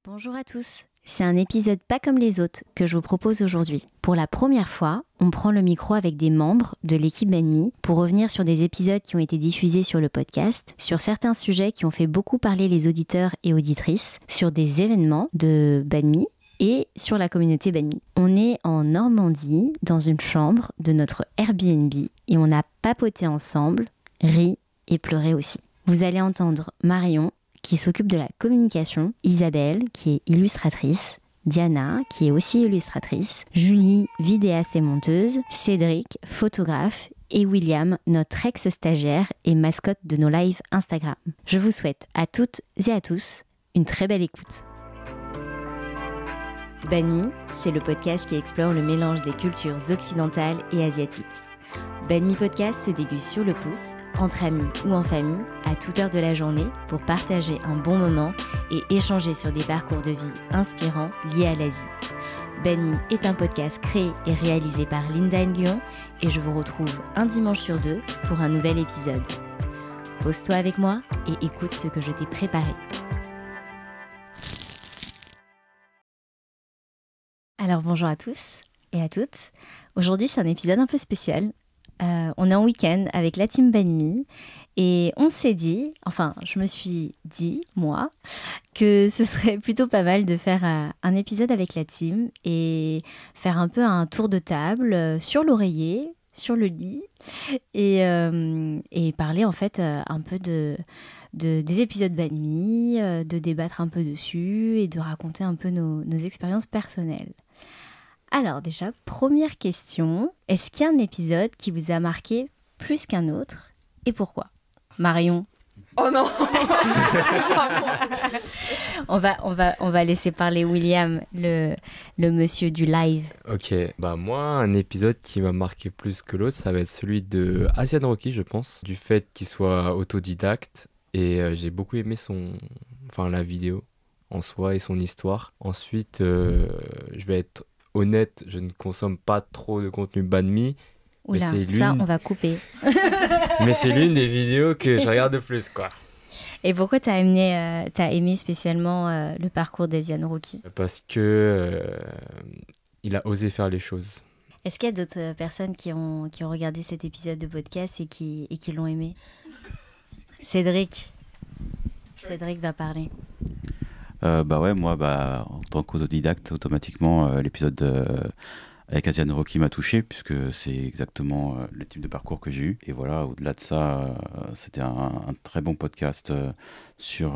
Bonjour à tous, c'est un épisode pas comme les autres que je vous propose aujourd'hui. Pour la première fois, on prend le micro avec des membres de l'équipe Banmi pour revenir sur des épisodes qui ont été diffusés sur le podcast, sur certains sujets qui ont fait beaucoup parler les auditeurs et auditrices, sur des événements de Banmi et sur la communauté Banmi. On est en Normandie, dans une chambre de notre Airbnb et on a papoté ensemble, ri et pleuré aussi. Vous allez entendre Marion, qui s'occupe de la communication, Isabelle, qui est illustratrice, Diana, qui est aussi illustratrice, Julie, vidéaste et monteuse, Cédric, photographe, et William, notre ex-stagiaire et mascotte de nos lives Instagram. Je vous souhaite à toutes et à tous une très belle écoute. Banmi, c'est le podcast qui explore le mélange des cultures occidentales et asiatiques. Banmi Podcast se déguste sur le pouce, entre amis ou en famille, à toute heure de la journée, pour partager un bon moment et échanger sur des parcours de vie inspirants liés à l'Asie. Banmi est un podcast créé et réalisé par Linda Nguyen et je vous retrouve un dimanche sur 2 pour un nouvel épisode. Pose-toi avec moi et écoute ce que je t'ai préparé. Alors bonjour à tous et à toutes. Aujourd'hui c'est un épisode un peu spécial. On est en week-end avec la team Banmi et on s'est dit, enfin je me suis dit, moi, que ce serait plutôt pas mal de faire un épisode avec la team et faire un peu un tour de table sur l'oreiller, sur le lit et parler en fait un peu des épisodes Banmi, de débattre un peu dessus et de raconter un peu nos expériences personnelles. Alors déjà, première question, est-ce qu'il y a un épisode qui vous a marqué plus qu'un autre et pourquoi ? Marion ? Oh non. on va laisser parler William, le monsieur du live. Ok, moi, un épisode qui m'a marqué plus que l'autre, ça va être celui de Asian Rocky, je pense, du fait qu'il soit autodidacte et j'ai beaucoup aimé la vidéo en soi et son histoire. Ensuite, je vais être honnête, je ne consomme pas trop de contenu Banmi. Oula, ça on va couper. Mais c'est l'une des vidéos que je regarde le plus, quoi. Et pourquoi t'as aimé spécialement le parcours d'Asian Rocky ? Parce que il a osé faire les choses. Est-ce qu'il y a d'autres personnes qui ont regardé cet épisode de podcast et qui l'ont aimé ? Cédric va parler. Moi, en tant qu'autodidacte, automatiquement, l'épisode avec Asian Rocky m'a touché, puisque c'est exactement le type de parcours que j'ai eu. Et voilà, au-delà de ça, c'était un très bon podcast sur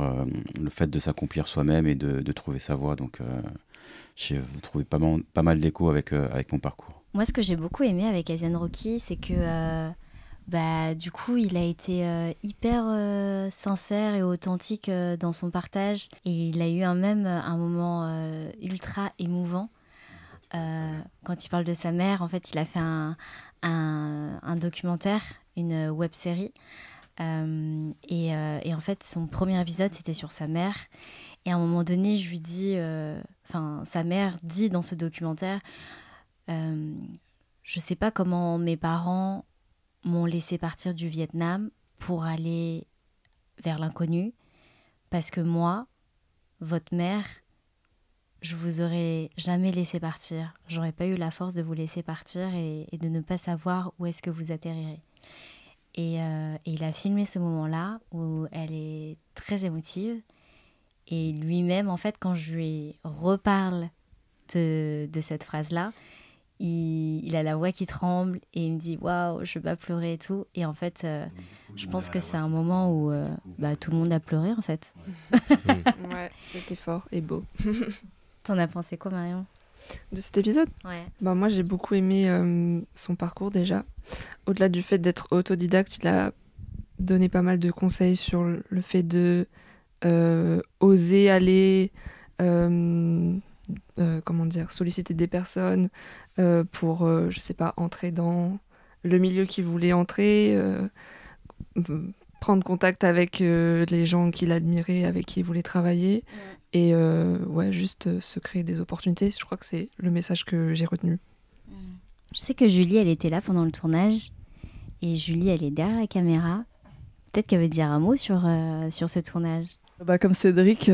le fait de s'accomplir soi-même et de trouver sa voie. Donc, j'ai trouvé pas mal d'écho avec mon parcours. Moi, ce que j'ai beaucoup aimé avec Asian Rocky, c'est que du coup, il a été hyper sincère et authentique dans son partage. Et il a eu même un moment ultra émouvant. Quand il parle de sa mère, en fait, il a fait un documentaire, une web-série. Et en fait, son premier épisode, c'était sur sa mère. Et à un moment donné, je lui dis... sa mère dit dans ce documentaire « Je sais pas comment mes parents... m'ont laissé partir du Vietnam pour aller vers l'inconnu, parce que moi, votre mère, je vous aurais jamais laissé partir. J'aurais pas eu la force de vous laisser partir et de ne pas savoir où est-ce que vous atterrirez. Et il a filmé ce moment-là où elle est très émotive. Et lui-même, en fait, quand je lui reparle de cette phrase-là, il a la voix qui tremble et il me dit waouh, je vais pas pleurer et tout. Et en fait, je pense que c'est un moment où tout le monde a pleuré en fait. Ouais, c'était fort et beau. T'en as pensé quoi, Marion ? De cet épisode ? Ouais. Moi, j'ai beaucoup aimé son parcours déjà. Au-delà du fait d'être autodidacte, il a donné pas mal de conseils sur le fait de oser aller. Solliciter des personnes pour, entrer dans le milieu qu'il voulait entrer, prendre contact avec les gens qu'il admirait, avec qui il voulait travailler, et juste se créer des opportunités. Je crois que c'est le message que j'ai retenu. Je sais que Julie, elle était là pendant le tournage, et Julie, elle est derrière la caméra. Peut-être qu'elle veut dire un mot sur ce tournage. Comme Cédric,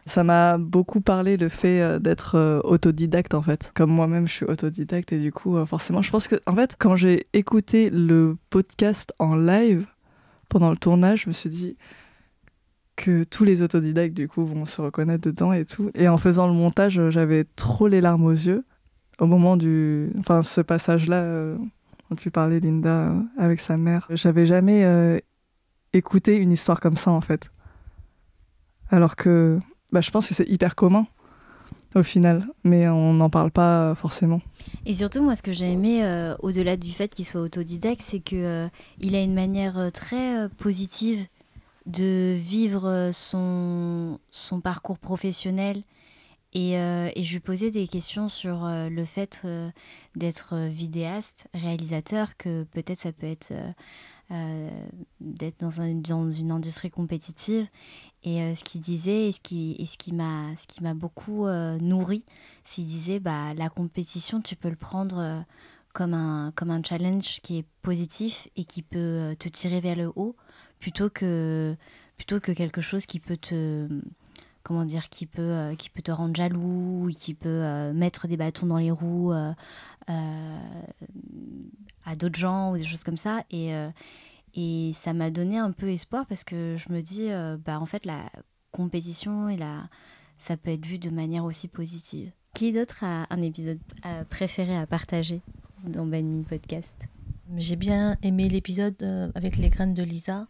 ça m'a beaucoup parlé le fait d'être autodidacte en fait. Comme moi-même je suis autodidacte et du coup forcément je pense que en fait quand j'ai écouté le podcast en live pendant le tournage, je me suis dit que tous les autodidactes du coup vont se reconnaître dedans et tout. Et en faisant le montage, j'avais trop les larmes aux yeux au moment ce passage-là dont tu parlais Linda avec sa mère. J'avais jamais écouté une histoire comme ça en fait. Alors que je pense que c'est hyper commun au final, mais on n'en parle pas forcément. Et surtout, moi, ce que j'ai aimé, au-delà du fait qu'il soit autodidacte, c'est que il a une manière très positive de vivre son parcours professionnel. Et je lui posais des questions sur le fait d'être vidéaste, réalisateur, que peut-être ça peut être d'être dans une industrie compétitive. Et ce qu'il disait, et ce qui m'a beaucoup nourri, c'est qu'il disait la compétition, tu peux le prendre comme un challenge qui est positif et qui peut te tirer vers le haut, plutôt que quelque chose qui peut te te rendre jaloux, qui peut mettre des bâtons dans les roues à d'autres gens ou des choses comme ça. Et ça m'a donné un peu espoir parce que je me dis, en fait, la compétition, ça peut être vu de manière aussi positive. Qui d'autre a un épisode préféré à partager dans Banni Podcast? J'ai bien aimé l'épisode avec les graines de Lisa.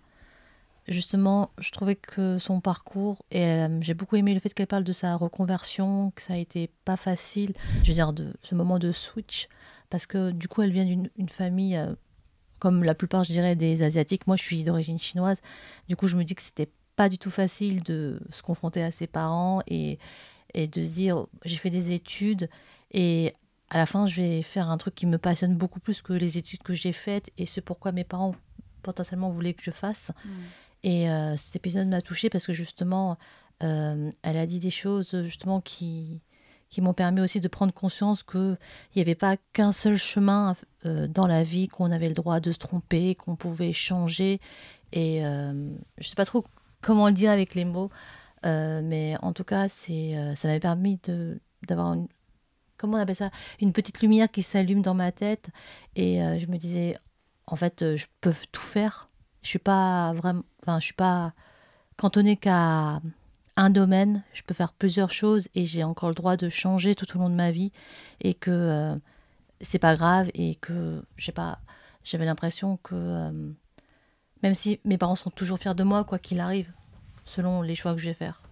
Justement, je trouvais que son parcours, et j'ai beaucoup aimé le fait qu'elle parle de sa reconversion, que ça a été pas facile, je veux dire, de ce moment de switch, parce que du coup, elle vient d'une famille... comme la plupart, je dirais, des Asiatiques. Moi, je suis d'origine chinoise. Du coup, je me dis que c'était pas du tout facile de se confronter à ses parents et de se dire, j'ai fait des études et à la fin, je vais faire un truc qui me passionne beaucoup plus que les études que j'ai faites et ce pourquoi mes parents potentiellement voulaient que je fasse. Et cet épisode m'a touchée parce que justement, elle a dit des choses justement qui m'ont permis aussi de prendre conscience qu'il n'y avait pas qu'un seul chemin dans la vie, qu'on avait le droit de se tromper, qu'on pouvait changer. Et je ne sais pas trop comment le dire avec les mots, mais en tout cas, ça m'avait permis d'avoir comment on appelle ça, une petite lumière qui s'allume dans ma tête. Et je me disais, en fait, je peux tout faire. Je suis pas cantonnée qu'à un domaine, je peux faire plusieurs choses et j'ai encore le droit de changer tout au long de ma vie et que c'est pas grave et que j'avais l'impression que même si mes parents sont toujours fiers de moi, quoi qu'il arrive, selon les choix que je vais faire.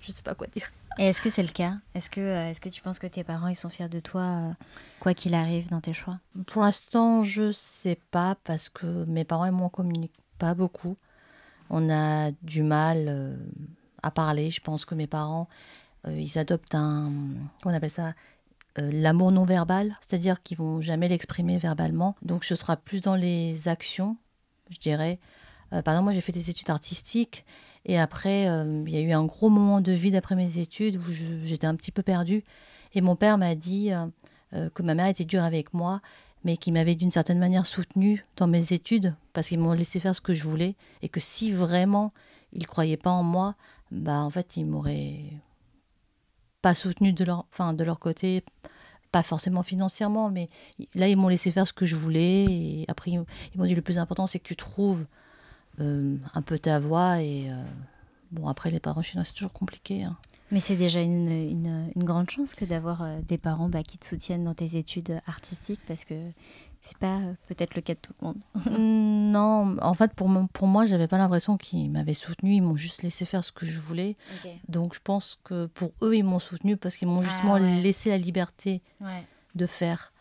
Je sais pas quoi dire. Et est-ce que c'est le cas? Est-ce que tu penses que tes parents ils sont fiers de toi, quoi qu'il arrive dans tes choix? Pour l'instant, je sais pas parce que mes parents et moi on communique pas beaucoup. On a du mal à parler. Je pense que mes parents, ils adoptent comment on appelle ça, l'amour non verbal, c'est-à-dire qu'ils vont jamais l'exprimer verbalement. Donc ce sera plus dans les actions, je dirais. Par exemple, moi j'ai fait des études artistiques et après il y a eu un gros moment de vide après mes études où j'étais un petit peu perdue. Et mon père m'a dit que ma mère était dure avec moi, mais qui m'avait d'une certaine manière soutenue dans mes études parce qu'ils m'ont laissé faire ce que je voulais et que si vraiment ils ne croyaient pas en moi, en fait, ils m'auraient pas soutenue de leur côté, pas forcément financièrement, mais là, ils m'ont laissé faire ce que je voulais et après, ils m'ont dit le plus important, c'est que tu trouves un peu ta voie et après, les parents chinois, c'est toujours compliqué, hein. Mais c'est déjà une grande chance que d'avoir des parents qui te soutiennent dans tes études artistiques parce que c'est pas peut-être le cas de tout le monde. Non, en fait, pour moi, j'avais pas l'impression qu'ils m'avaient soutenue. Ils m'ont juste laissé faire ce que je voulais. Okay. Donc, je pense que pour eux, ils m'ont soutenue parce qu'ils m'ont justement laissé la liberté de faire.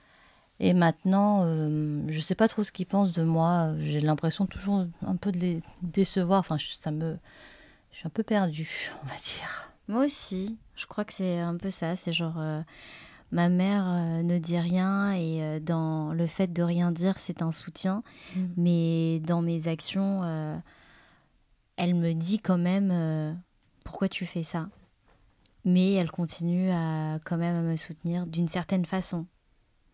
Et maintenant, je sais pas trop ce qu'ils pensent de moi. J'ai l'impression toujours un peu de les décevoir. Enfin, je suis un peu perdue, on va dire. Moi aussi, je crois que c'est un peu ça. C'est genre, ma mère ne dit rien et dans le fait de rien dire, c'est un soutien. Mais dans mes actions, elle me dit quand même pourquoi tu fais ça. Mais elle continue quand même à me soutenir d'une certaine façon.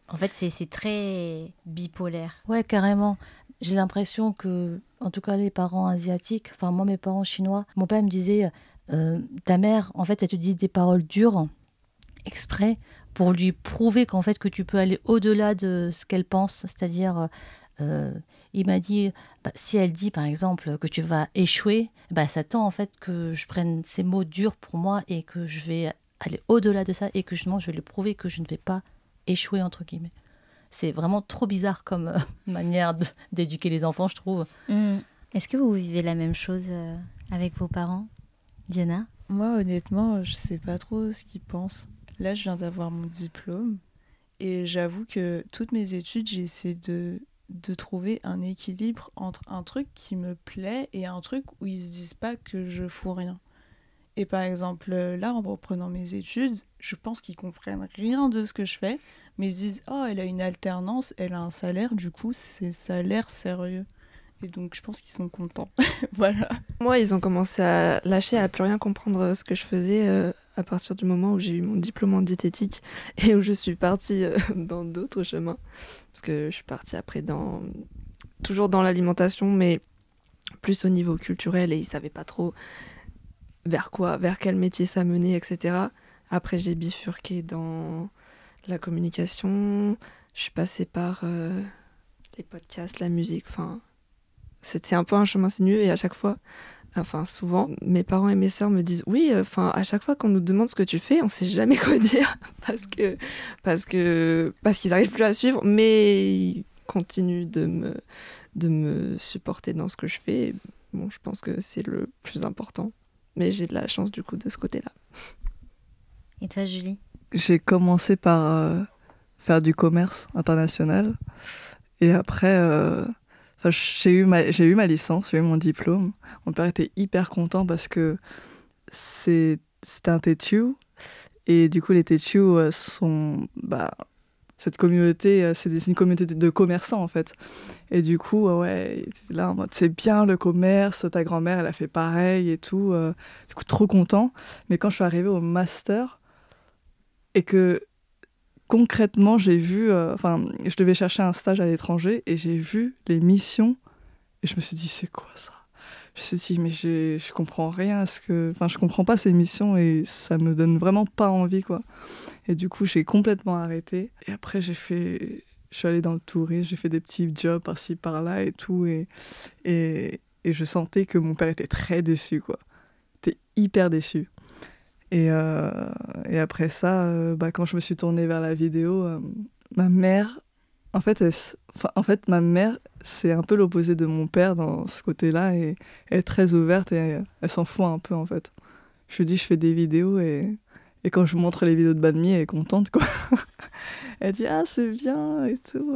En fait, c'est très bipolaire. Ouais, carrément. J'ai l'impression que en tout cas les parents asiatiques, enfin moi mes parents chinois, mon père me disait ta mère en fait elle te dit des paroles dures exprès pour lui prouver qu'en fait que tu peux aller au-delà de ce qu'elle pense, c'est-à-dire il m'a dit si elle dit par exemple que tu vas échouer, ça s'attend en fait que je prenne ces mots durs pour moi et que je vais aller au-delà de ça et que justement je vais lui prouver que je ne vais pas échouer entre guillemets. C'est vraiment trop bizarre comme manière d'éduquer les enfants, je trouve. Est-ce que vous vivez la même chose avec vos parents, Diana? Moi, honnêtement, je sais pas trop ce qu'ils pensent. Là, je viens d'avoir mon diplôme et j'avoue que toutes mes études, j'ai essayé de trouver un équilibre entre un truc qui me plaît et un truc où ils se disent pas que je fous rien. Et par exemple, là, en reprenant mes études, je pense qu'ils comprennent rien de ce que je fais, mais ils se disent « Oh, elle a une alternance, elle a un salaire, du coup, ça a l'air sérieux. » Et donc, je pense qu'ils sont contents. Voilà. Moi, ils ont commencé à lâcher, à plus rien comprendre ce que je faisais à partir du moment où j'ai eu mon diplôme en diététique et où je suis partie dans d'autres chemins. Parce que je suis partie après toujours dans l'alimentation, mais plus au niveau culturel, et ils savaient pas trop vers quel métier ça menait, etc. Après, j'ai bifurqué dans la communication, je suis passée par les podcasts, la musique, enfin, c'était un peu un chemin sinueux et à chaque fois, enfin souvent, mes parents et mes sœurs me disent oui, enfin à chaque fois qu'on nous demande ce que tu fais, on sait jamais quoi dire parce qu'ils n'arrivent plus à suivre, mais ils continuent de me supporter dans ce que je fais. Et bon, je pense que c'est le plus important. Mais j'ai de la chance du coup de ce côté-là. Et toi, Julie? J'ai commencé par faire du commerce international. Et après, j'ai eu ma licence, j'ai eu mon diplôme. Mon père était hyper content parce que c'était un Tétu. Et du coup, les Tétu sont... cette communauté, c'est une communauté de commerçants en fait. Et du coup, ouais, il était là en mode c'est bien le commerce, ta grand-mère elle a fait pareil et tout. Du coup, trop content. Mais quand je suis arrivée au master et que concrètement j'ai vu, je devais chercher un stage à l'étranger et j'ai vu les missions et je me suis dit c'est quoi ça? Je me suis dit mais je comprends rien, je comprends pas ces missions et ça me donne vraiment pas envie quoi. Et du coup, j'ai complètement arrêté. Et après, je suis allée dans le tourisme, j'ai fait des petits jobs par-ci, par-là et tout. Et je sentais que mon père était très déçu, quoi. Il était hyper déçu. Et après ça, quand je me suis tournée vers la vidéo, ma mère... En fait, ma mère, c'est un peu l'opposé de mon père dans ce côté-là. Et elle est très ouverte et elle s'en fout un peu, en fait. Je lui dis, je fais des vidéos et quand je montre les vidéos de Banmi, elle est contente, quoi. Elle dit « Ah, c'est bien » et tout.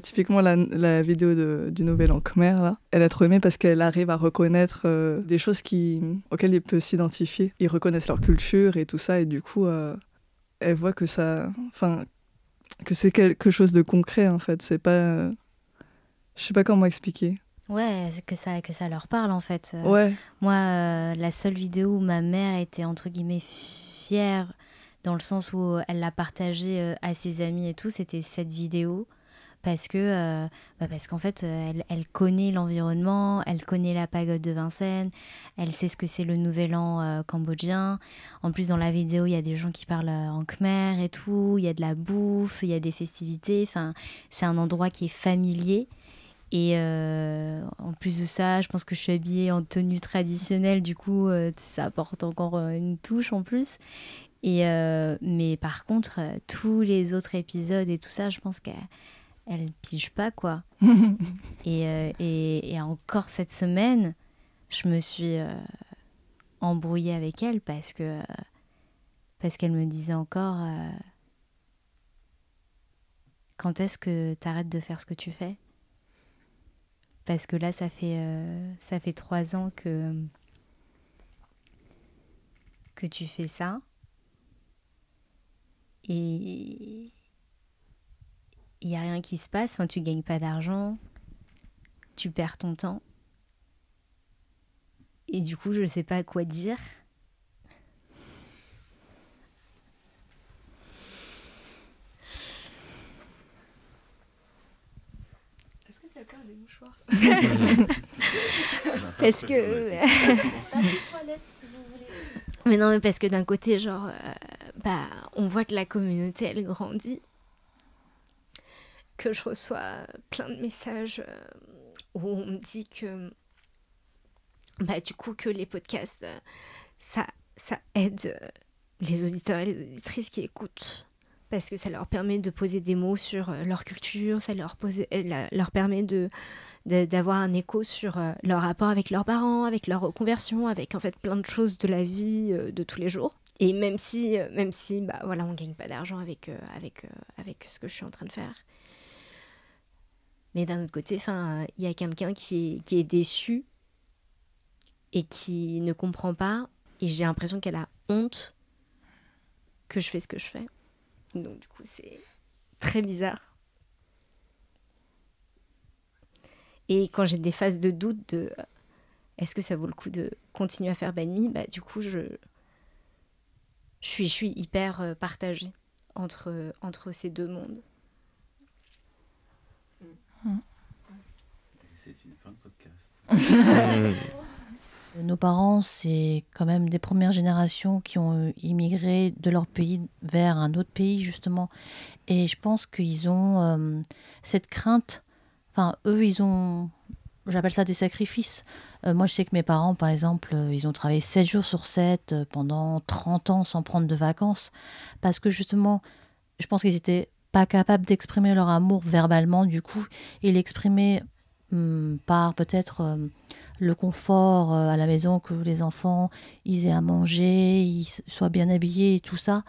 Typiquement, la vidéo du Nouvel An Khmer, là, elle a trop aimé parce qu'elle arrive à reconnaître des choses auxquelles il peut s'identifier. Ils reconnaissent leur culture et tout ça, et du coup, elle voit que c'est quelque chose de concret, en fait. C'est pas... je sais pas comment expliquer. Ouais, que ça leur parle en fait. Ouais. Moi, la seule vidéo où ma mère était entre guillemets fière, dans le sens où elle l'a partagée à ses amis et tout, c'était cette vidéo. Parce qu'en fait, elle connaît l'environnement, elle connaît la pagode de Vincennes, elle sait ce que c'est le nouvel an cambodgien. En plus, dans la vidéo, il y a des gens qui parlent en khmer et tout, il y a de la bouffe, il y a des festivités. Enfin, c'est un endroit qui est familier. Et en plus de ça, je pense que je suis habillée en tenue traditionnelle, du coup, ça apporte encore une touche en plus. Mais par contre, tous les autres épisodes et tout ça, je pense qu'elle pige pas, quoi. et encore cette semaine, je me suis embrouillée avec elle parce qu'elle me disait encore quand est-ce que t'arrêtes de faire ce que tu fais? Parce que là, ça fait 3 ans que tu fais ça. Et il n'y a rien qui se passe. Enfin, tu ne gagnes pas d'argent. Tu perds ton temps. Et du coup, je ne sais pas quoi dire. Est-ce que tu as Quelqu'un a des mouchoirs. Parce que... Mais non, mais parce que d'un côté, genre, on voit que la communauté, elle grandit. Que je reçois plein de messages où on me dit que, du coup, que les podcasts, ça aide les auditeurs et les auditrices qui écoutent. Parce que ça leur permet de poser des mots sur leur culture, ça leur permet d'avoir un écho sur leur rapport avec leurs parents, avec leur reconversion, avec en fait plein de choses de la vie de tous les jours. Et même si on gagne pas d'argent avec ce que je suis en train de faire. Mais d'un autre côté, il y a quelqu'un qui est déçu et qui ne comprend pas. Et j'ai l'impression qu'elle a honte que je fais ce que je fais. Donc du coup, c'est très bizarre. Et quand j'ai des phases de doute de est-ce que ça vaut le coup de continuer à faire Banh Mi, du coup, je suis hyper partagée entre ces deux mondes. C'est une fin de podcast. Nos parents, c'est quand même des premières générations qui ont immigré de leur pays vers un autre pays, justement. Et je pense qu'ils ont cette crainte. Enfin, eux, ils ont... J'appelle ça des sacrifices. Moi, je sais que mes parents, par exemple, ils ont travaillé 7 jours sur 7 pendant 30 ans sans prendre de vacances. Parce que, justement, je pense qu'ils n'étaient pas capables d'exprimer leur amour verbalement, du coup. Ils l'exprimaient par peut-être... le confort à la maison, que les enfants ils aient à manger, ils soient bien habillés et tout ça.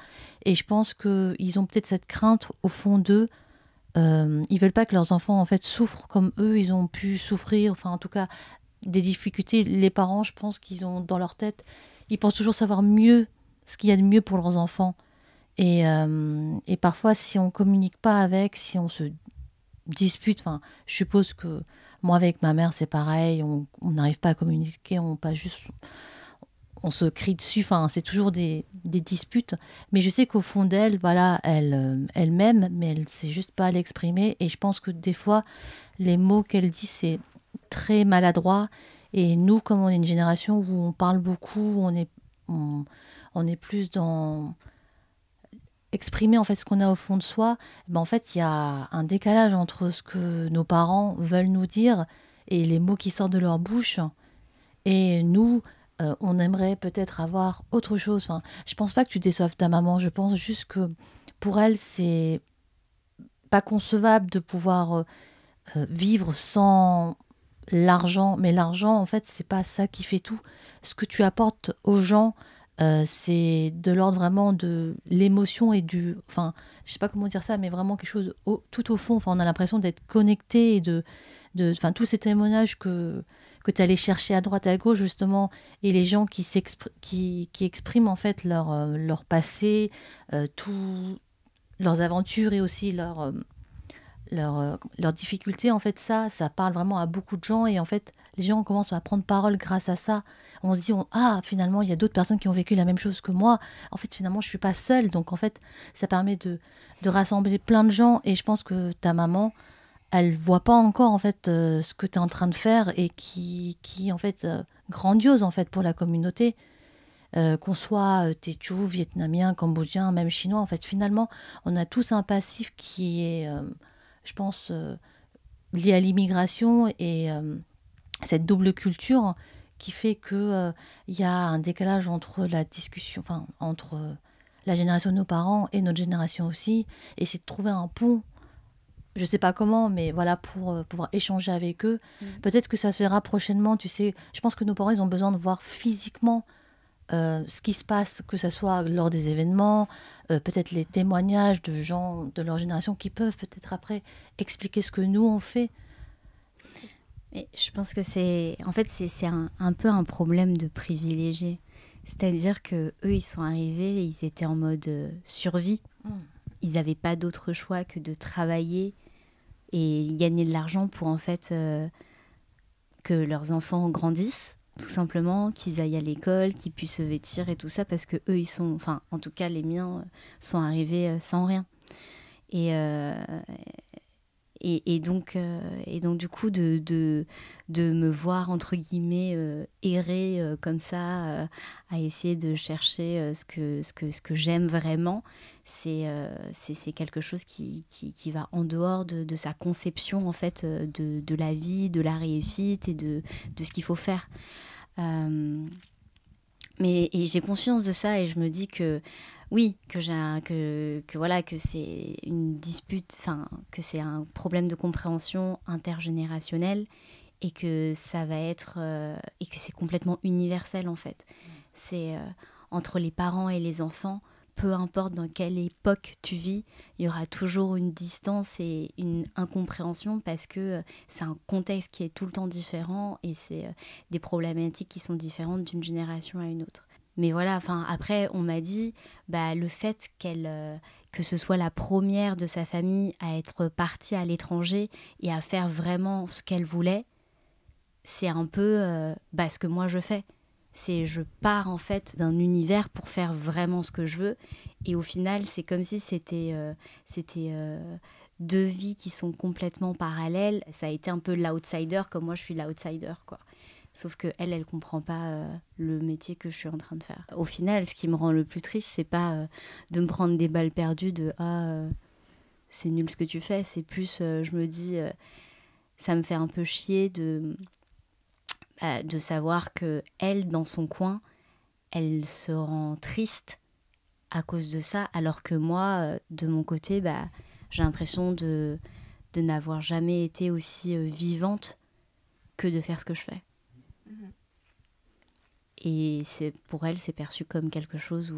Et je pense qu'ils ont peut-être cette crainte au fond d'eux. Ils veulent pas que leurs enfants en fait souffrent comme eux, ils ont pu souffrir. Enfin, en tout cas, des difficultés. Les parents, je pense qu'ils ont dans leur tête, ils pensent toujours savoir mieux ce qu'il y a de mieux pour leurs enfants. Et parfois, si on communique pas avec, si on se dispute, enfin, je suppose que moi, avec ma mère, c'est pareil, on n'arrive pas à communiquer, on se crie dessus, enfin, c'est toujours des disputes. Mais je sais qu'au fond d'elle, voilà, elle m'aime, mais elle ne sait juste pas l'exprimer. Et je pense que des fois, les mots qu'elle dit, c'est très maladroit. Et nous, comme on est une génération où on parle beaucoup, on est plus dans... exprimer en fait ce qu'on a au fond de soi, en fait il y a un décalage entre ce que nos parents veulent nous dire et les mots qui sortent de leur bouche, et nous on aimerait peut-être avoir autre chose. Enfin, je pense pas que tu déçoives ta maman, je pense juste que pour elle c'est pas concevable de pouvoir vivre sans l'argent, mais l'argent en fait c'est pas ça qui fait tout. Ce que tu apportes aux gens, c'est de l'ordre vraiment de l'émotion et du... Enfin, je sais pas comment dire ça, mais vraiment quelque chose tout au fond. Enfin, on a l'impression d'être connecté et enfin, tous ces témoignages que tu allais chercher à droite, à gauche, justement, et les gens qui expriment en fait leur passé, tous leurs aventures et aussi leurs difficultés, en fait, ça parle vraiment à beaucoup de gens, et en fait, les gens commencent à prendre parole grâce à ça. On se dit, finalement, il y a d'autres personnes qui ont vécu la même chose que moi. En fait, finalement, je suis pas seule. Donc, en fait, ça permet de rassembler plein de gens, et je pense que ta maman, elle voit pas encore, en fait, ce que tu es en train de faire, et qui en fait, grandiose, en fait, pour la communauté. Qu'on soit Tétchou, vietnamien, cambodgien, même chinois, en fait, finalement, on a tous un passif qui est... je pense, lié à l'immigration et cette double culture qui fait qu'il y a un décalage entre la discussion, enfin, entre la génération de nos parents et notre génération aussi. Et c'est de trouver un pont, je ne sais pas comment, mais voilà, pour pouvoir échanger avec eux. Peut-être que ça se verra prochainement, tu sais. Je pense que nos parents, ils ont besoin de voir physiquement ce qui se passe, que ce soit lors des événements, peut-être les témoignages de gens de leur génération qui peuvent peut-être après expliquer ce que nous on fait. Mais je pense que c'est un peu un problème de privilégiés. C'est-à-dire que eux, ils sont arrivés, ils étaient en mode survie. Ils n'avaient pas d'autre choix que de travailler et gagner de l'argent pour en fait que leurs enfants grandissent, tout simplement, qu'ils aillent à l'école, qu'ils puissent se vêtir et tout ça, parce que eux, ils sont, enfin, en tout cas, les miens sont arrivés sans rien. Et donc, du coup, de me voir, entre guillemets, errer comme ça, à essayer de chercher ce que j'aime vraiment, c'est quelque chose qui va en dehors de sa conception, en fait, de la vie, de la réussite et de ce qu'il faut faire. Et j'ai conscience de ça et je me dis que oui, voilà, que c'est une dispute, enfin, que c'est un problème de compréhension intergénérationnelle et que ça va être et que c'est complètement universel en fait. C'est entre les parents et les enfants, peu importe dans quelle époque tu vis, il y aura toujours une distance et une incompréhension parce que c'est un contexte qui est tout le temps différent et c'est des problématiques qui sont différentes d'une génération à une autre. Mais voilà, enfin, après, on m'a dit, le fait que ce soit la première de sa famille à être partie à l'étranger et à faire vraiment ce qu'elle voulait, c'est un peu ce que moi je fais. Je pars en fait d'un univers pour faire vraiment ce que je veux. Et au final, c'est comme si c'était deux vies qui sont complètement parallèles. Ça a été un peu l'outsider, comme moi je suis l'outsider, quoi. Sauf qu'elle comprend pas le métier que je suis en train de faire. Au final, ce qui me rend le plus triste, c'est pas de me prendre des balles perdues de c'est nul ce que tu fais. C'est plus, je me dis, ça me fait un peu chier de savoir que elle, dans son coin, elle se rend triste à cause de ça, alors que moi, de mon côté, j'ai l'impression de n'avoir jamais été aussi vivante que de faire ce que je fais. Et pour elle, c'est perçu comme quelque chose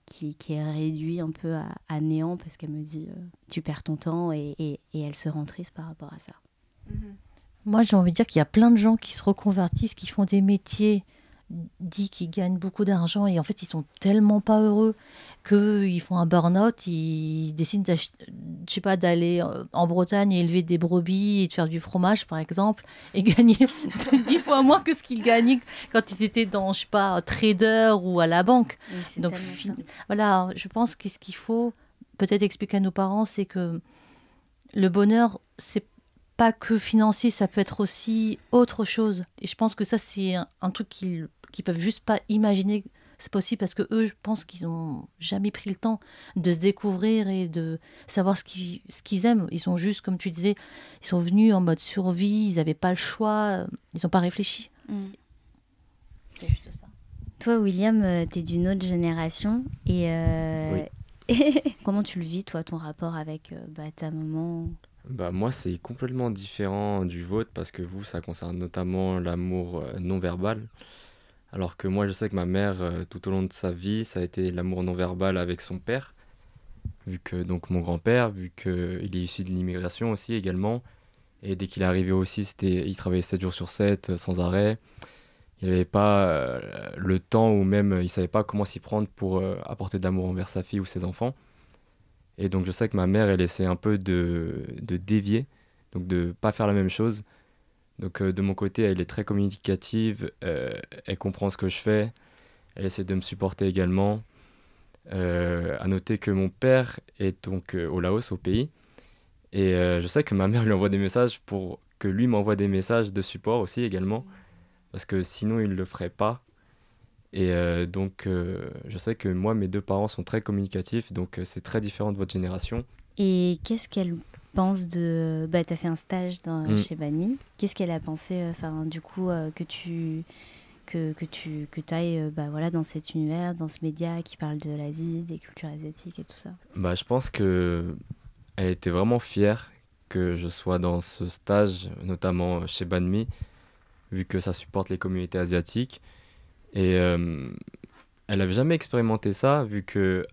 qui est réduit un peu à néant parce qu'elle me dit tu perds ton temps et elle se rend triste par rapport à ça. Moi, j'ai envie de dire qu'il y a plein de gens qui se reconvertissent, qui font des métiers dits qui gagnent beaucoup d'argent et en fait, ils sont tellement pas heureux qu'ils font un burn-out, ils décident d'aller en Bretagne et élever des brebis et de faire du fromage, par exemple, et gagner 10 fois moins que ce qu'ils gagnaient quand ils étaient dans, trader ou à la banque. Oui, donc, voilà, je pense que ce qu'il faut peut-être expliquer à nos parents, c'est que le bonheur, c'est pas que financier, ça peut être aussi autre chose. Et je pense que ça, c'est un truc qu'ils peuvent juste pas imaginer que c'est possible parce que eux, je pense qu'ils ont jamais pris le temps de se découvrir et de savoir ce qu'ils aiment. Ils sont juste, comme tu disais, ils sont venus en mode survie, ils n'avaient pas le choix, ils n'ont pas réfléchi. C'est juste ça. Toi, William, t'es d'une autre génération et Oui. Comment tu le vis, toi, ton rapport avec ta maman ? Moi, c'est complètement différent du vôtre parce que vous, ça concerne notamment l'amour non-verbal. Alors que moi, je sais que ma mère, tout au long de sa vie, ça a été l'amour non-verbal avec son père. Vu que, donc, mon grand-père, vu qu'il est issu de l'immigration aussi également. Et dès qu'il est arrivé aussi, il travaillait 7 jours sur 7, sans arrêt. Il n'avait pas le temps ou même il ne savait pas comment s'y prendre pour apporter de l'amour envers sa fille ou ses enfants. Et donc je sais que ma mère, elle essaie un peu de dévier, donc de ne pas faire la même chose. Donc de mon côté, elle est très communicative, elle comprend ce que je fais, elle essaie de me supporter également. À noter que mon père est donc au Laos, au pays. Et je sais que ma mère lui envoie des messages pour que lui m'envoie des messages de support aussi également. Parce que sinon, il ne le ferait pas. Et donc, je sais que moi, mes deux parents sont très communicatifs, donc c'est très différent de votre génération. Et qu'est-ce qu'elle pense de... tu as fait un stage chez Banmi. Qu'est-ce qu'elle a pensé, du coup, que tu ailles dans cet univers, dans ce média qui parle de l'Asie, des cultures asiatiques et tout ça? Je pense qu'elle était vraiment fière que je sois dans ce stage, notamment chez Banmi, vu que ça supporte les communautés asiatiques. Et elle n'avait jamais expérimenté ça, vu que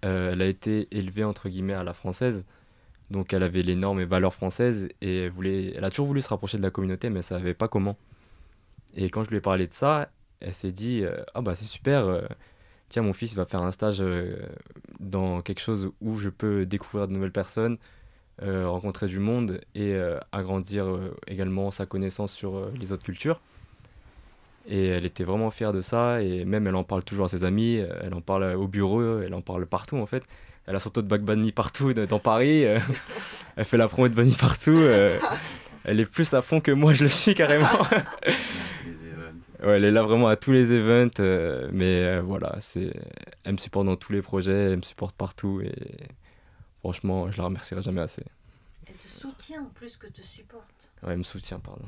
elle a été élevée entre guillemets à la française. Donc elle avait les normes et valeurs françaises et elle a toujours voulu se rapprocher de la communauté, mais elle ne savait pas comment. Et quand je lui ai parlé de ça, elle s'est dit c'est super, tiens, mon fils va faire un stage dans quelque chose où je peux découvrir de nouvelles personnes, rencontrer du monde et agrandir également sa connaissance sur les autres cultures. Et elle était vraiment fière de ça, et même elle en parle toujours à ses amis, elle en parle au bureau, elle en parle partout en fait. Elle a son tote bag Banmi partout dans Paris. Elle fait la promo de Bunny partout. Elle est plus à fond que moi, je le suis carrément. Ouais, elle est là vraiment à tous les events. Mais voilà, elle me supporte dans tous les projets, elle me supporte partout. Et franchement, je la remercierai jamais assez. Elle te soutient plus que te supporte. Ouais, elle me soutient, pardon.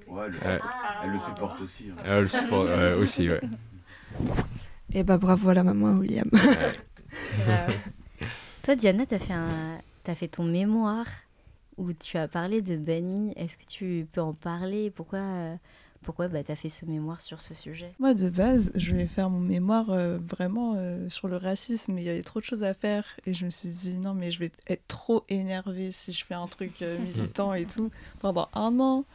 Ouais, elle le supporte aussi. Hein. Elle le supporte aussi, ouais. Et bah bravo à la maman à William. Toi, Diana, t'as fait ton mémoire où tu as parlé de Banmi. Est-ce que tu peux en parler? Pourquoi t'as fait ce mémoire sur ce sujet? Moi, de base, je voulais faire mon mémoire vraiment sur le racisme, mais il y avait trop de choses à faire. Et je me suis dit, non, mais je vais être trop énervée si je fais un truc militant et tout pendant 1 an.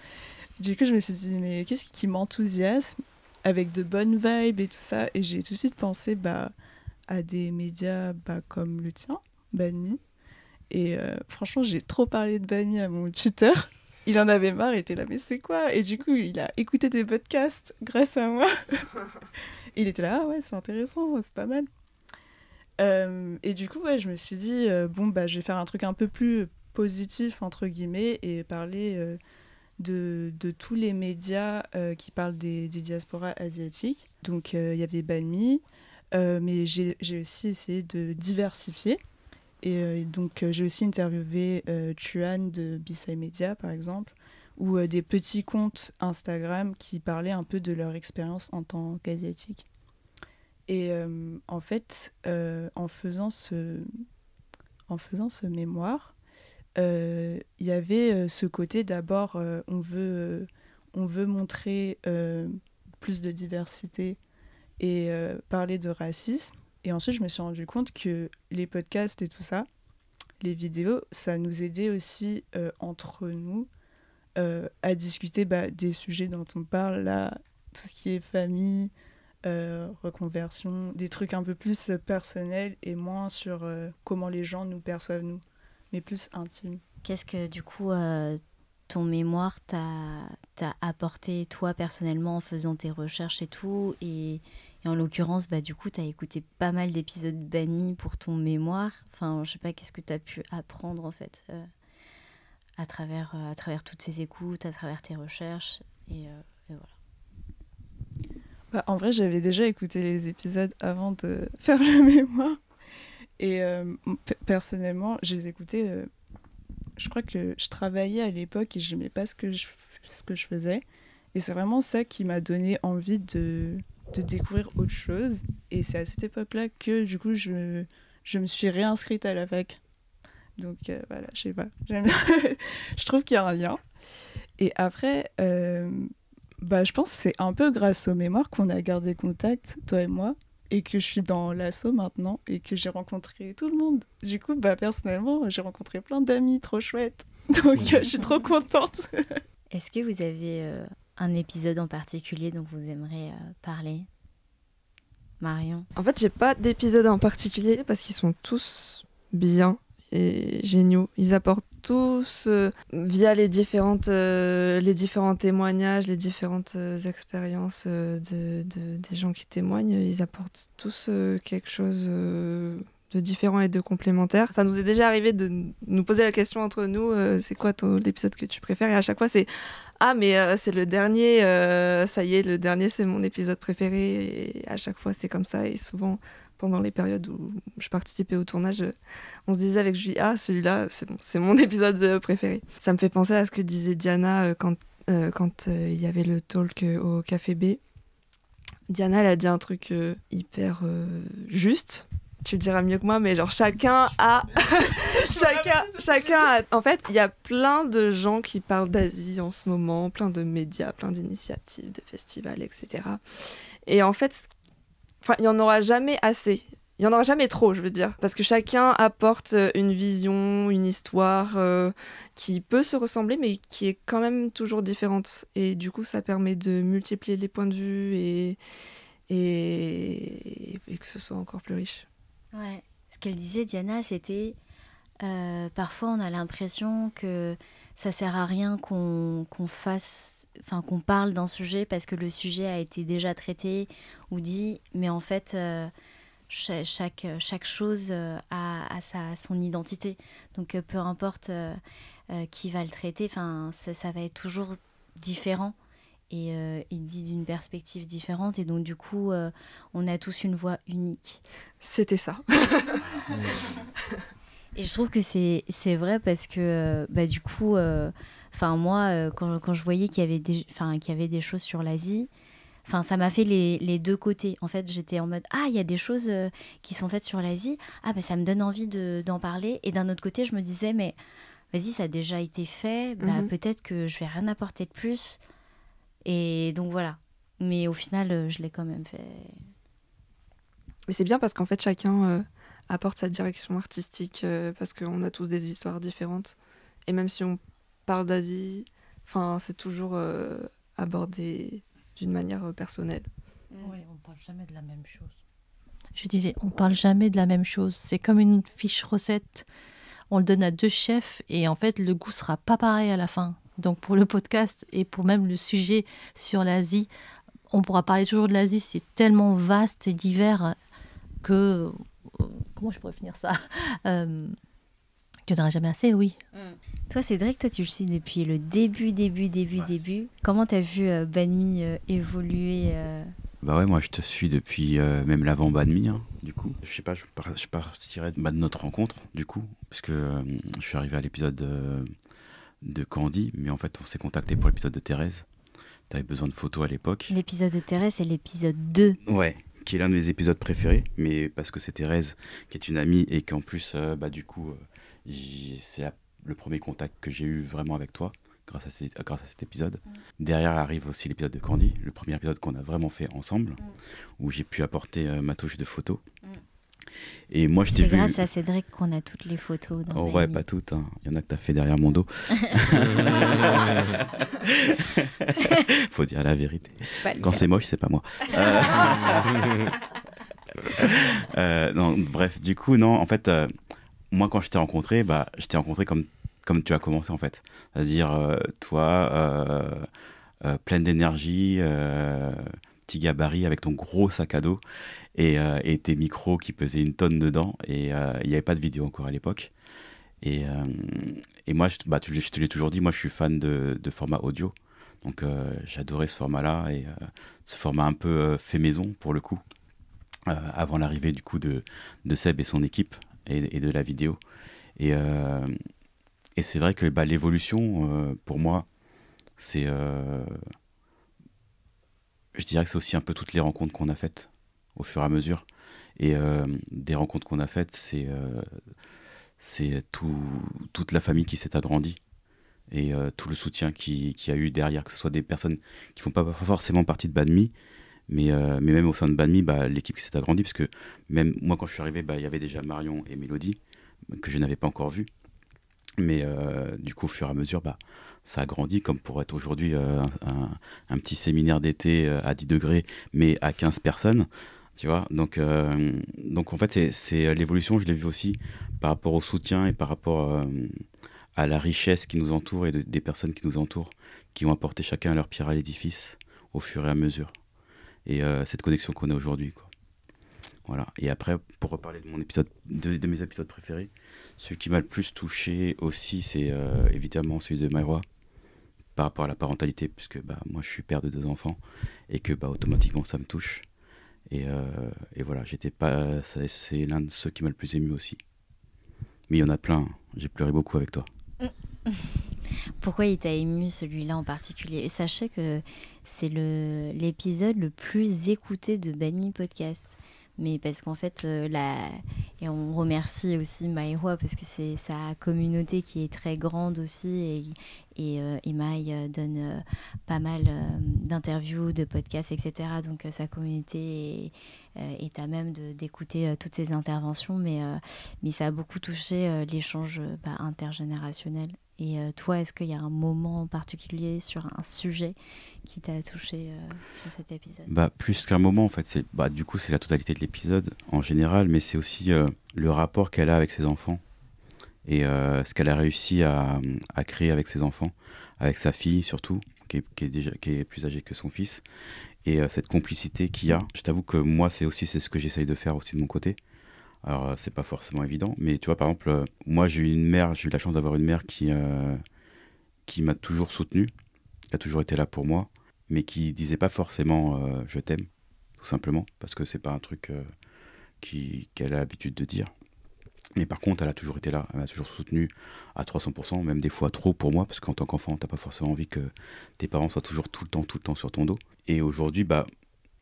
Du coup, je me suis dit, mais qu'est-ce qui m'enthousiasme avec de bonnes vibes et tout ça? Et j'ai tout de suite pensé à des médias comme le tien, Banmi. Et franchement, j'ai trop parlé de Banmi à mon tuteur. Il en avait marre, il était là, mais c'est quoi? Et du coup, il a écouté des podcasts grâce à moi. Il était là, ah ouais, c'est intéressant, c'est pas mal. Et du coup, ouais, je me suis dit, je vais faire un truc un peu plus positif, entre guillemets, et parler de tous les médias qui parlent des diasporas asiatiques. Donc, il y avait Banmi, mais j'ai aussi essayé de diversifier. Et donc, j'ai aussi interviewé Tuan de Bisai Media, par exemple, ou des petits comptes Instagram qui parlaient un peu de leur expérience en tant qu'asiatique. Et en fait, en faisant ce mémoire, il y avait ce côté d'abord, on veut montrer plus de diversité et parler de racisme. Et ensuite, je me suis rendu compte que les podcasts et tout ça, les vidéos, ça nous aidait aussi entre nous à discuter des sujets dont on parle là, tout ce qui est famille, reconversion, des trucs un peu plus personnels et moins sur comment les gens nous perçoivent nous, mais plus intimes. Qu'est-ce que du coup ton mémoire t'a apporté toi personnellement en faisant tes recherches et tout, et en l'occurrence, du coup, tu as écouté pas mal d'épisodes Banmi pour ton mémoire. Enfin, je sais pas, qu'est-ce que tu as pu apprendre, en fait, à travers toutes ces écoutes, à travers tes recherches, et voilà. En vrai, j'avais déjà écouté les épisodes avant de faire le mémoire. Et personnellement, je les écoutais... je crois que je travaillais à l'époque et je n'aimais pas ce que je faisais. Et c'est vraiment ça qui m'a donné envie de découvrir autre chose. Et c'est à cette époque-là que, du coup, je me suis réinscrite à la fac. Donc, voilà, je sais pas. Je trouve qu'il y a un lien. Et après, je pense que c'est un peu grâce aux mémoires qu'on a gardé contact, toi et moi, et que je suis dans l'asso maintenant, et que j'ai rencontré tout le monde. Du coup, personnellement, j'ai rencontré plein d'amis trop chouettes. Donc, je suis trop contente. Est-ce que vous avez un épisode en particulier dont vous aimeriez parler, Marion? En fait, j'ai pas d'épisode en particulier parce qu'ils sont tous bien et géniaux. Ils apportent tous, via les différents témoignages, les différentes expériences des gens qui témoignent, ils apportent tous quelque chose de différent et de complémentaire. Ça nous est déjà arrivé de nous poser la question entre nous, c'est quoi l'épisode que tu préfères? Et à chaque fois, c'est c'est le dernier, ça y est, le dernier, c'est mon épisode préféré. Et à chaque fois, c'est comme ça. Et souvent, pendant les périodes où je participais au tournage, on se disait avec Julie, celui-là, c'est mon épisode préféré. Ça me fait penser à ce que disait Diana quand il y avait le talk au Café B. Diana, elle a dit un truc hyper juste. Tu le diras mieux que moi, mais genre chacun a... chacun a... En fait, il y a plein de gens qui parlent d'Asie en ce moment, plein de médias, plein d'initiatives, de festivals, etc. Et en fait, il n'y en aura jamais assez. Il n'y en aura jamais trop, je veux dire. Parce que chacun apporte une vision, une histoire qui peut se ressembler, mais qui est quand même toujours différente. Et du coup, ça permet de multiplier les points de vue et que ce soit encore plus riche. Ouais. Ce qu'elle disait, Diana, c'était parfois on a l'impression que ça sert à rien qu'on parle d'un sujet parce que le sujet a été déjà traité ou dit, mais en fait chaque chose a son identité. Donc peu importe qui va le traiter, ça va être toujours différent et dit d'une perspective différente. Et donc du coup, on a tous une voix unique. C'était ça. Et je trouve que c'est vrai parce que du coup, moi, quand je voyais qu'il y avait des choses sur l'Asie, ça m'a fait les deux côtés. En fait, j'étais en mode « Ah, il y a des choses qui sont faites sur l'Asie. Ah, ça me donne envie d'en parler. » Et d'un autre côté, je me disais « Mais vas-y, ça a déjà été fait. Peut-être que je vais rien apporter de plus. » Et donc voilà. Mais au final, je l'ai quand même fait. Mais c'est bien parce qu'en fait, chacun apporte sa direction artistique parce qu'on a tous des histoires différentes. Et même si on parle d'Asie, c'est toujours abordé d'une manière personnelle. Oui, on parle jamais de la même chose. Je disais, on parle jamais de la même chose. C'est comme une fiche recette. On le donne à 2 chefs et en fait, le goût sera pas pareil à la fin. Donc pour le podcast et pour même le sujet sur l'Asie, on pourra parler toujours de l'Asie. C'est tellement vaste et divers que... comment je pourrais finir ça qu'il n'y en aura jamais assez, oui. Toi, Cédric, tu le suis depuis le début. Comment t'as vu Banmi évoluer Bah ouais, moi je te suis depuis même l'avant Banmi, du coup. Je sais pas, je partirais de notre rencontre, du coup, parce que je suis arrivé à l'épisode de Candy, mais en fait on s'est contacté pour l'épisode de Thérèse. T'avais besoin de photos à l'époque. L'épisode de Thérèse, c'est l'épisode 2. Ouais, qui est l'un de mes épisodes préférés, mais parce que c'est Thérèse qui est une amie et qu'en plus, c'est le premier contact que j'ai eu vraiment avec toi grâce à cet épisode. Derrière arrive aussi l'épisode de Candy, le premier épisode qu'on a vraiment fait ensemble, où j'ai pu apporter ma touche de photo. Et moi, je t'ai vu... C'est grâce à Cédric qu'on a toutes les photos. Oh ouais, pas toutes. Il y en a que t'as fait derrière mon dos. Faut dire la vérité. Quand c'est moche, c'est pas moi. Non, bref, du coup, non, en fait, moi, quand je t'ai rencontré comme tu as commencé, en fait. C'est-à-dire, toi, pleine d'énergie, petit gabarit avec ton gros sac à dos et tes micros qui pesaient 1 tonne dedans. Et il n'y avait pas de vidéo encore à l'époque. Et moi, je te l'ai toujours dit, moi, je suis fan de format audio. Donc, j'adorais ce format-là et ce format un peu fait maison, pour le coup, avant l'arrivée, du coup, de Seb et son équipe et de la vidéo. Et c'est vrai que l'évolution, pour moi, c'est... je dirais que c'est aussi un peu toutes les rencontres qu'on a faites au fur et à mesure. Et des rencontres qu'on a faites, c'est toute la famille qui s'est agrandie. Et tout le soutien qu'il y a eu derrière, que ce soit des personnes qui font pas forcément partie de Banmi, mais même au sein de Banmi, l'équipe qui s'est agrandie, parce que même moi, quand je suis arrivé, il y avait déjà Marion et Mélodie, que je n'avais pas encore vues. Mais du coup, au fur et à mesure, ça a grandi, comme pour être aujourd'hui un petit séminaire d'été à 10 degrés, mais à 15 personnes. Tu vois, donc en fait, c'est l'évolution, je l'ai vu aussi par rapport au soutien et par rapport à la richesse qui nous entoure et des personnes qui nous entourent, qui ont apporté chacun leur pierre à l'édifice au fur et à mesure. Et cette connexion qu'on a aujourd'hui, quoi. Voilà. Et après, pour reparler de mes épisodes préférés, celui qui m'a le plus touché aussi, c'est évidemment celui de Maïwa, par rapport à la parentalité, puisque moi je suis père de 2 enfants et que automatiquement ça me touche. Et voilà, c'est l'un de ceux qui m'a le plus ému aussi. Mais il y en a plein, j'ai pleuré beaucoup avec toi. Pourquoi il t'a ému celui-là en particulier? Et sachez que c'est l'épisode le plus écouté de Banmi Podcast. Mais parce qu'en fait, et on remercie aussi Maïwa parce que c'est sa communauté qui est très grande aussi et Maï donne pas mal d'interviews, de podcasts, etc. Donc sa communauté est à même d'écouter toutes ces interventions, mais ça a beaucoup touché l'échange intergénérationnel. Et toi, est-ce qu'il y a un moment en particulier sur un sujet qui t'a touché sur cet épisode? Plus qu'un moment, en fait. Du coup, c'est la totalité de l'épisode en général, mais c'est aussi le rapport qu'elle a avec ses enfants et ce qu'elle a réussi à créer avec ses enfants, avec sa fille surtout, qui est plus âgé que son fils, et cette complicité qu'il y a. Je t'avoue que moi, c'est ce que j'essaye de faire aussi de mon côté. Alors, c'est pas forcément évident, mais tu vois, par exemple, moi, j'ai eu la chance d'avoir une mère qui m'a toujours soutenu, qui a toujours été là pour moi, mais qui disait pas forcément je t'aime, tout simplement, parce que c'est pas un truc qu'elle a l'habitude de dire. Mais par contre, elle a toujours été là, elle m'a toujours soutenu à 300%, même des fois trop pour moi, parce qu'en tant qu'enfant, t'as pas forcément envie que tes parents soient toujours tout le temps sur ton dos. Et aujourd'hui,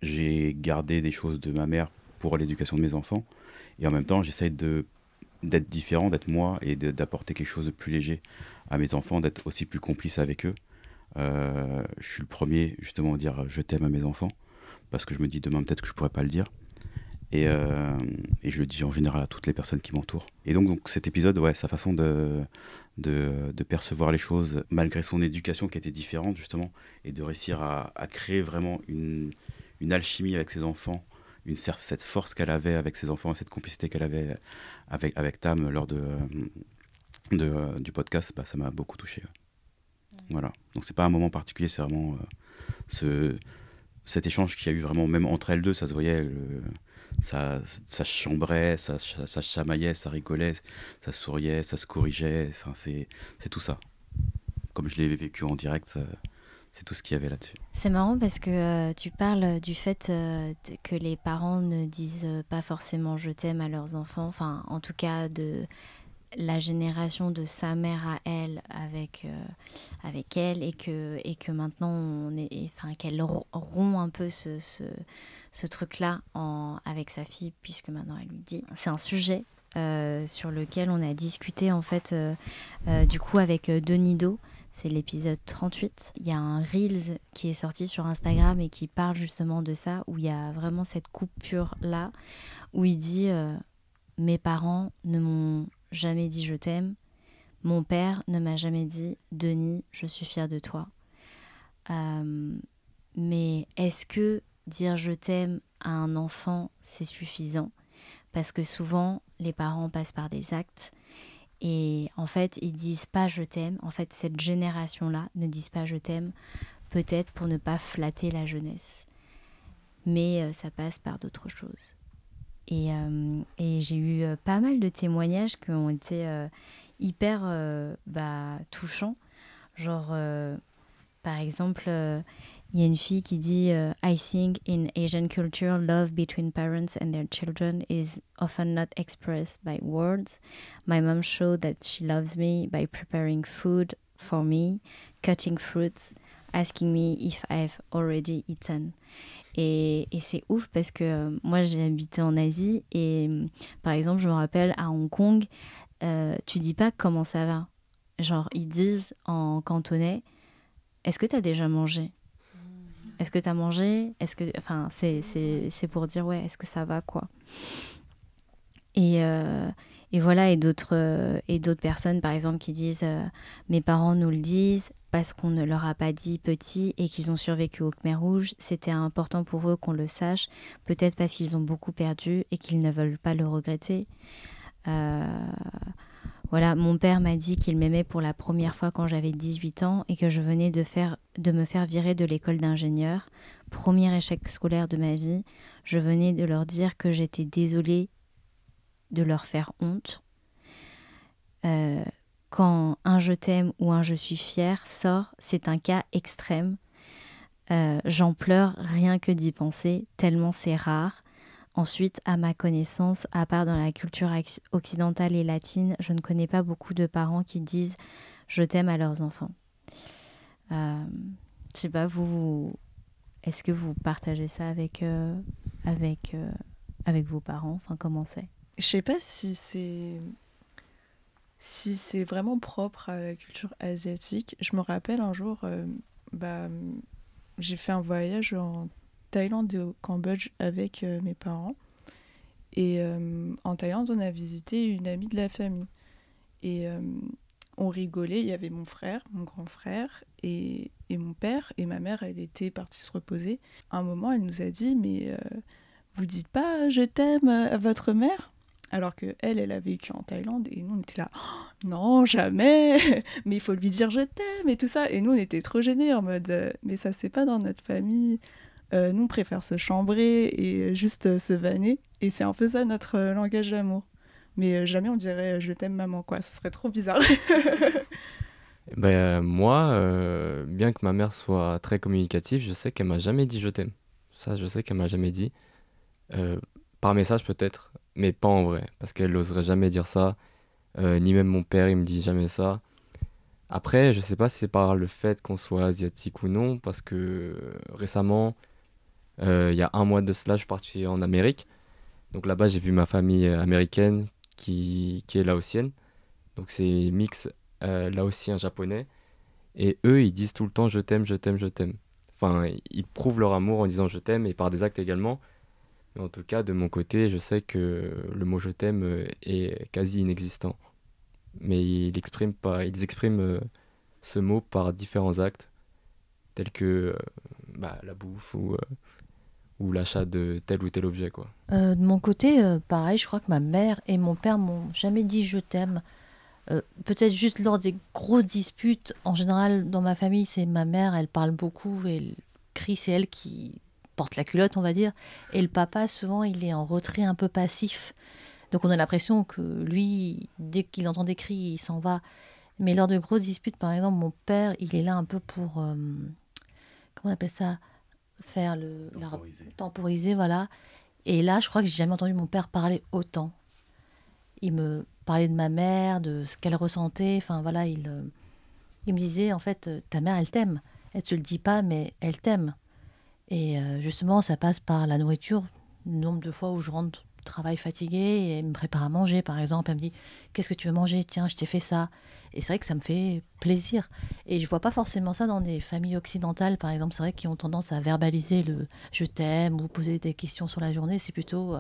j'ai gardé des choses de ma mère pour l'éducation de mes enfants, et en même temps, j'essaye d'être différent, d'être moi, et d'apporter quelque chose de plus léger à mes enfants, d'être aussi plus complice avec eux. Je suis le premier, justement, à dire je t'aime à mes enfants, parce que je me dis demain, peut-être que je pourrais pas le dire. Et je le dis en général à toutes les personnes qui m'entourent. Et donc cet épisode, ouais, sa façon de percevoir les choses, malgré son éducation qui était différente, justement, et de réussir à créer vraiment une alchimie avec ses enfants, cette force qu'elle avait avec ses enfants, et cette complicité qu'elle avait avec Tam lors du podcast, ça m'a beaucoup touché. Voilà. Donc c'est pas un moment particulier, c'est vraiment cet échange qu'il y a eu vraiment, même entre elles deux, ça se voyait... Ça chambrait, ça chamaillait, ça rigolait, ça souriait, ça se corrigeait, c'est tout ça. Comme je l'ai vécu en direct, c'est tout ce qu'il y avait là-dessus. C'est marrant parce que tu parles du fait que les parents ne disent pas forcément je t'aime à leurs enfants, enfin en tout cas de la génération de sa mère à elle avec elle, et que maintenant qu'elle rompt un peu ce truc-là avec sa fille, puisque maintenant elle lui dit. C'est un sujet sur lequel on a discuté en fait du coup avec Denido. C'est l'épisode 38. Il y a un Reels qui est sorti sur Instagram et qui parle justement de ça, où il y a vraiment cette coupure-là, où il dit mes parents ne m'ont jamais dit je t'aime. Mon père ne m'a jamais dit Denis, je suis fière de toi. Mais est-ce que dire je t'aime à un enfant, c'est suffisant? Parce que souvent, les parents passent par des actes et en fait, ils disent pas je t'aime. En fait, cette génération-là ne disent pas je t'aime, peut-être pour ne pas flatter la jeunesse. Mais ça passe par d'autres choses. Et j'ai eu pas mal de témoignages qui ont été hyper touchants. Genre, par exemple, il y a une fille qui dit I think in Asian culture, love between parents and their children is often not expressed by words. My mom showed that she loves me by preparing food for me, cutting fruits, asking me if I've already eaten. Et c'est ouf parce que moi j'ai habité en Asie et par exemple je me rappelle à Hong Kong, tu dis pas comment ça va. Genre ils disent en cantonais, est-ce que t'as déjà mangé? Est-ce que t'as mangé? Enfin c'est pour dire ouais, est-ce que ça va quoi. Et voilà, et d'autres personnes par exemple qui disent mes parents nous le disent parce qu'on ne leur a pas dit petit et qu'ils ont survécu au Khmer Rouge, c'était important pour eux qu'on le sache, peut-être parce qu'ils ont beaucoup perdu et qu'ils ne veulent pas le regretter. Voilà, mon père m'a dit qu'il m'aimait pour la première fois quand j'avais 18 ans et que je venais de me faire virer de l'école d'ingénieur. Premier échec scolaire de ma vie, je venais de leur dire que j'étais désolée de leur faire honte. Quand un je t'aime ou un je suis fière sort, c'est un cas extrême. J'en pleure rien que d'y penser, tellement c'est rare. Ensuite, à ma connaissance, à part dans la culture occidentale et latine, je ne connais pas beaucoup de parents qui disent « je t'aime » à leurs enfants. Je sais pas, est-ce que vous partagez ça avec vos parents? Enfin, comment c'est? Je sais pas si c'est vraiment propre à la culture asiatique. Je me rappelle un jour, j'ai fait un voyage en Thaïlande et au Cambodge avec mes parents. Et en Thaïlande, on a visité une amie de la famille. Et on rigolait, il y avait mon frère, mon grand frère, et mon père, et ma mère, elle était partie se reposer. À un moment, elle nous a dit, mais vous dites pas « je t'aime » à votre mère ? Alors que elle a vécu en Thaïlande et nous on était là, oh, non jamais, mais il faut lui dire je t'aime et tout ça. Et nous on était trop gênés en mode, mais ça c'est pas dans notre famille. Nous on préfère se chambrer et juste se vanner. Et c'est un peu ça notre langage d'amour. Mais jamais on dirait je t'aime maman quoi, ce serait trop bizarre. Moi, bien que ma mère soit très communicative, je sais qu'elle m'a jamais dit je t'aime. Ça, je sais qu'elle m'a jamais dit. Par message peut-être, mais pas en vrai, parce qu'elle n'oserait jamais dire ça. Ni même mon père, il me dit jamais ça. Après, je sais pas si c'est par le fait qu'on soit asiatique ou non, parce que récemment, il y a un mois de cela, je suis parti en Amérique. Donc là-bas, j'ai vu ma famille américaine qui est laotienne. Donc c'est mix laotien-japonais. Et eux, ils disent tout le temps je t'aime, je t'aime, je t'aime. Enfin, ils prouvent leur amour en disant je t'aime et par des actes également. Mais en tout cas, de mon côté, je sais que le mot je t'aime est quasi inexistant. Mais ils expriment ce mot par différents actes, tels que la bouffe ou l'achat de tel ou tel objet, quoi. De mon côté, pareil, je crois que ma mère et mon père m'ont jamais dit je t'aime. Peut-être juste lors des grosses disputes. En général, dans ma famille, c'est ma mère, elle parle beaucoup et elle crie, c'est elle qui porte la culotte, on va dire. Et le papa, souvent, il est en retrait un peu passif. Donc on a l'impression que lui, dès qu'il entend des cris, il s'en va. Mais lors de grosses disputes, par exemple, mon père, il est là un peu pour... comment on appelle ça ? Faire temporiser, voilà. Et là, je crois que j'ai jamais entendu mon père parler autant. Il me parlait de ma mère, de ce qu'elle ressentait. Enfin, voilà, il me disait, en fait, ta mère, elle t'aime. Elle te le dit pas, mais elle t'aime. Et justement, ça passe par la nourriture. Le nombre de fois où je rentre du travail fatiguée et elle me prépare à manger, par exemple. Elle me dit, qu'est-ce que tu veux manger ? Tiens, je t'ai fait ça. Et c'est vrai que ça me fait plaisir. Et je vois pas forcément ça dans des familles occidentales, par exemple. C'est vrai qu'ils ont tendance à verbaliser le « je t'aime » ou poser des questions sur la journée. C'est plutôt...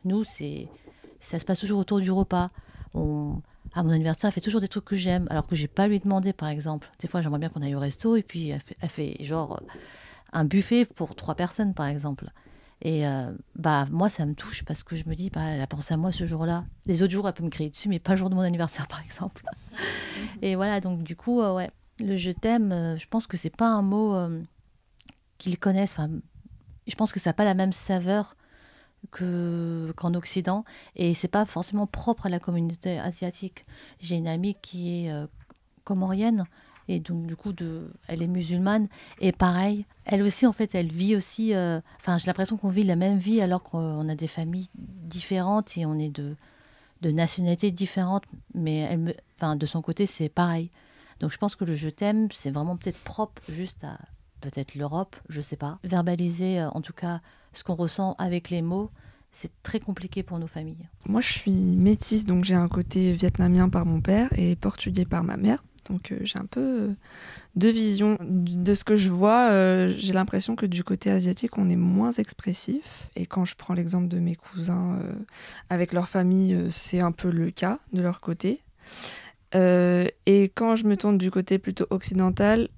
nous, ça se passe toujours autour du repas. À mon anniversaire, elle fait toujours des trucs que j'aime, alors que j'ai pas lui demandé, par exemple. Des fois, j'aimerais bien qu'on aille au resto, et puis elle fait genre un buffet pour 3 personnes, par exemple. Et moi, ça me touche parce que je me dis, elle a pensé à moi ce jour-là. Les autres jours, elle peut me crier dessus, mais pas le jour de mon anniversaire, par exemple. Et voilà, donc du coup, ouais, le je t'aime, je pense que c'est pas un mot qu'ils connaissent. Enfin, je pense que ça n'a pas la même saveur qu'en Occident, et c'est pas forcément propre à la communauté asiatique. J'ai une amie qui est comorienne, et donc du coup elle est musulmane, et pareil, elle aussi en fait, elle vit aussi, j'ai l'impression qu'on vit la même vie alors qu'on a des familles différentes et on est de nationalités différentes, mais de son côté c'est pareil. Donc je pense que le je t'aime, c'est vraiment peut-être propre juste à peut-être l'Europe, je sais pas. Verbaliser en tout cas ce qu'on ressent avec les mots, c'est très compliqué pour nos familles. Moi, je suis métisse, donc j'ai un côté vietnamien par mon père et portugais par ma mère. Donc j'ai un peu deux visions. De ce que je vois, j'ai l'impression que du côté asiatique, on est moins expressif. Et quand je prends l'exemple de mes cousins avec leur famille, c'est un peu le cas de leur côté. Et quand je me tourne du côté plutôt occidental,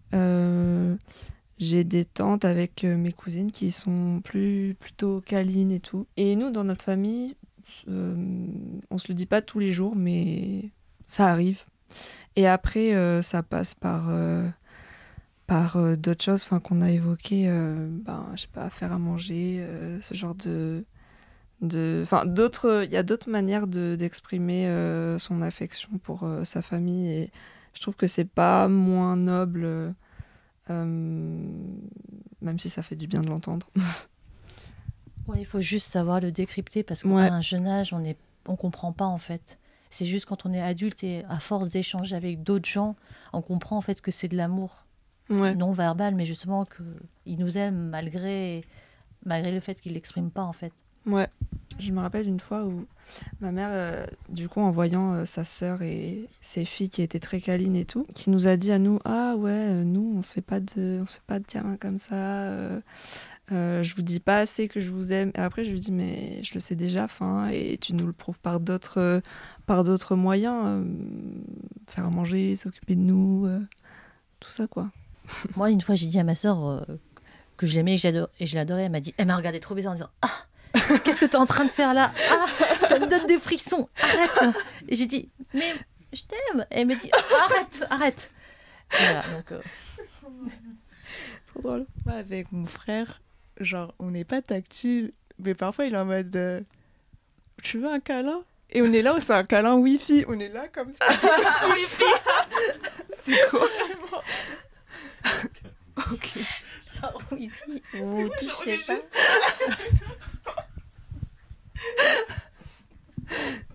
j'ai des tantes avec mes cousines qui sont plutôt câlines et tout. Et nous, dans notre famille, on se le dit pas tous les jours, mais ça arrive. Et après, ça passe par d'autres choses qu'on a évoquées, je sais pas, faire à manger, ce genre il y a d'autres manières d'exprimer son affection pour sa famille. Et je trouve que c'est pas moins noble, même si ça fait du bien de l'entendre. Ouais, il faut juste savoir le décrypter parce qu'à un jeune âge, on comprend pas en fait. C'est juste quand on est adulte et à force d'échanger avec d'autres gens, on comprend en fait que c'est de l'amour non verbal, mais justement qu'ils nous aiment malgré le fait qu'ils l'expriment pas en fait. Ouais, je me rappelle une fois où ma mère, du coup, en voyant sa sœur et ses filles qui étaient très câlines et tout, qui nous a dit à nous, nous on se fait pas de câlins comme ça. Je vous dis pas assez que je vous aime. Et après, je lui dis, mais je le sais déjà, et tu nous le prouves par d'autres moyens. Faire à manger, s'occuper de nous, tout ça, quoi. Moi, une fois, j'ai dit à ma sœur que je l'aimais et je l'adorais. Elle m'a dit, elle m'a regardé trop bizarre en disant, qu'est-ce que t'es en train de faire là? Ah, ça me donne des frissons, arrête. Et j'ai dit, mais je t'aime. Et elle me dit, arrête. Voilà, donc... Trop drôle. Moi, avec mon frère, genre, on n'est pas tactile, mais parfois il est en mode tu veux un câlin? Et on est là où c'est un câlin Wi-Fi, on est là comme ça. Wi-Fi. C'est quoi? Ok. Genre Wi-Fi, vous touchez pas.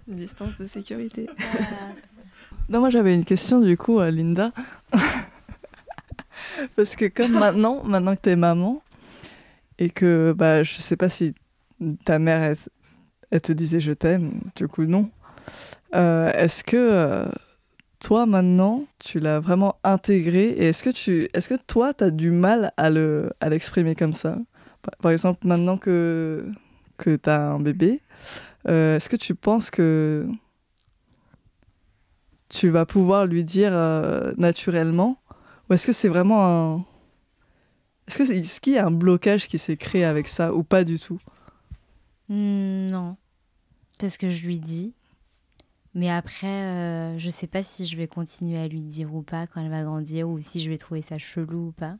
Une distance de sécurité. Non, moi j'avais une question du coup, Linda. Parce que comme maintenant que t'es maman, et que bah, je sais pas si ta mère, elle te disait je t'aime, du coup non. Est-ce que toi maintenant, tu l'as vraiment intégré, et est-ce que toi, t'as du mal à l'exprimer comme ça? Par exemple, maintenant que t'as un bébé, est-ce que tu penses que tu vas pouvoir lui dire naturellement, ou est-ce que c'est vraiment un... Est-ce qu'il y a un blocage qui s'est créé avec ça, ou pas du tout? Non, parce que je lui dis. Mais après, je sais pas si je vais continuer à lui dire ou pas quand elle va grandir, ou si je vais trouver ça chelou ou pas.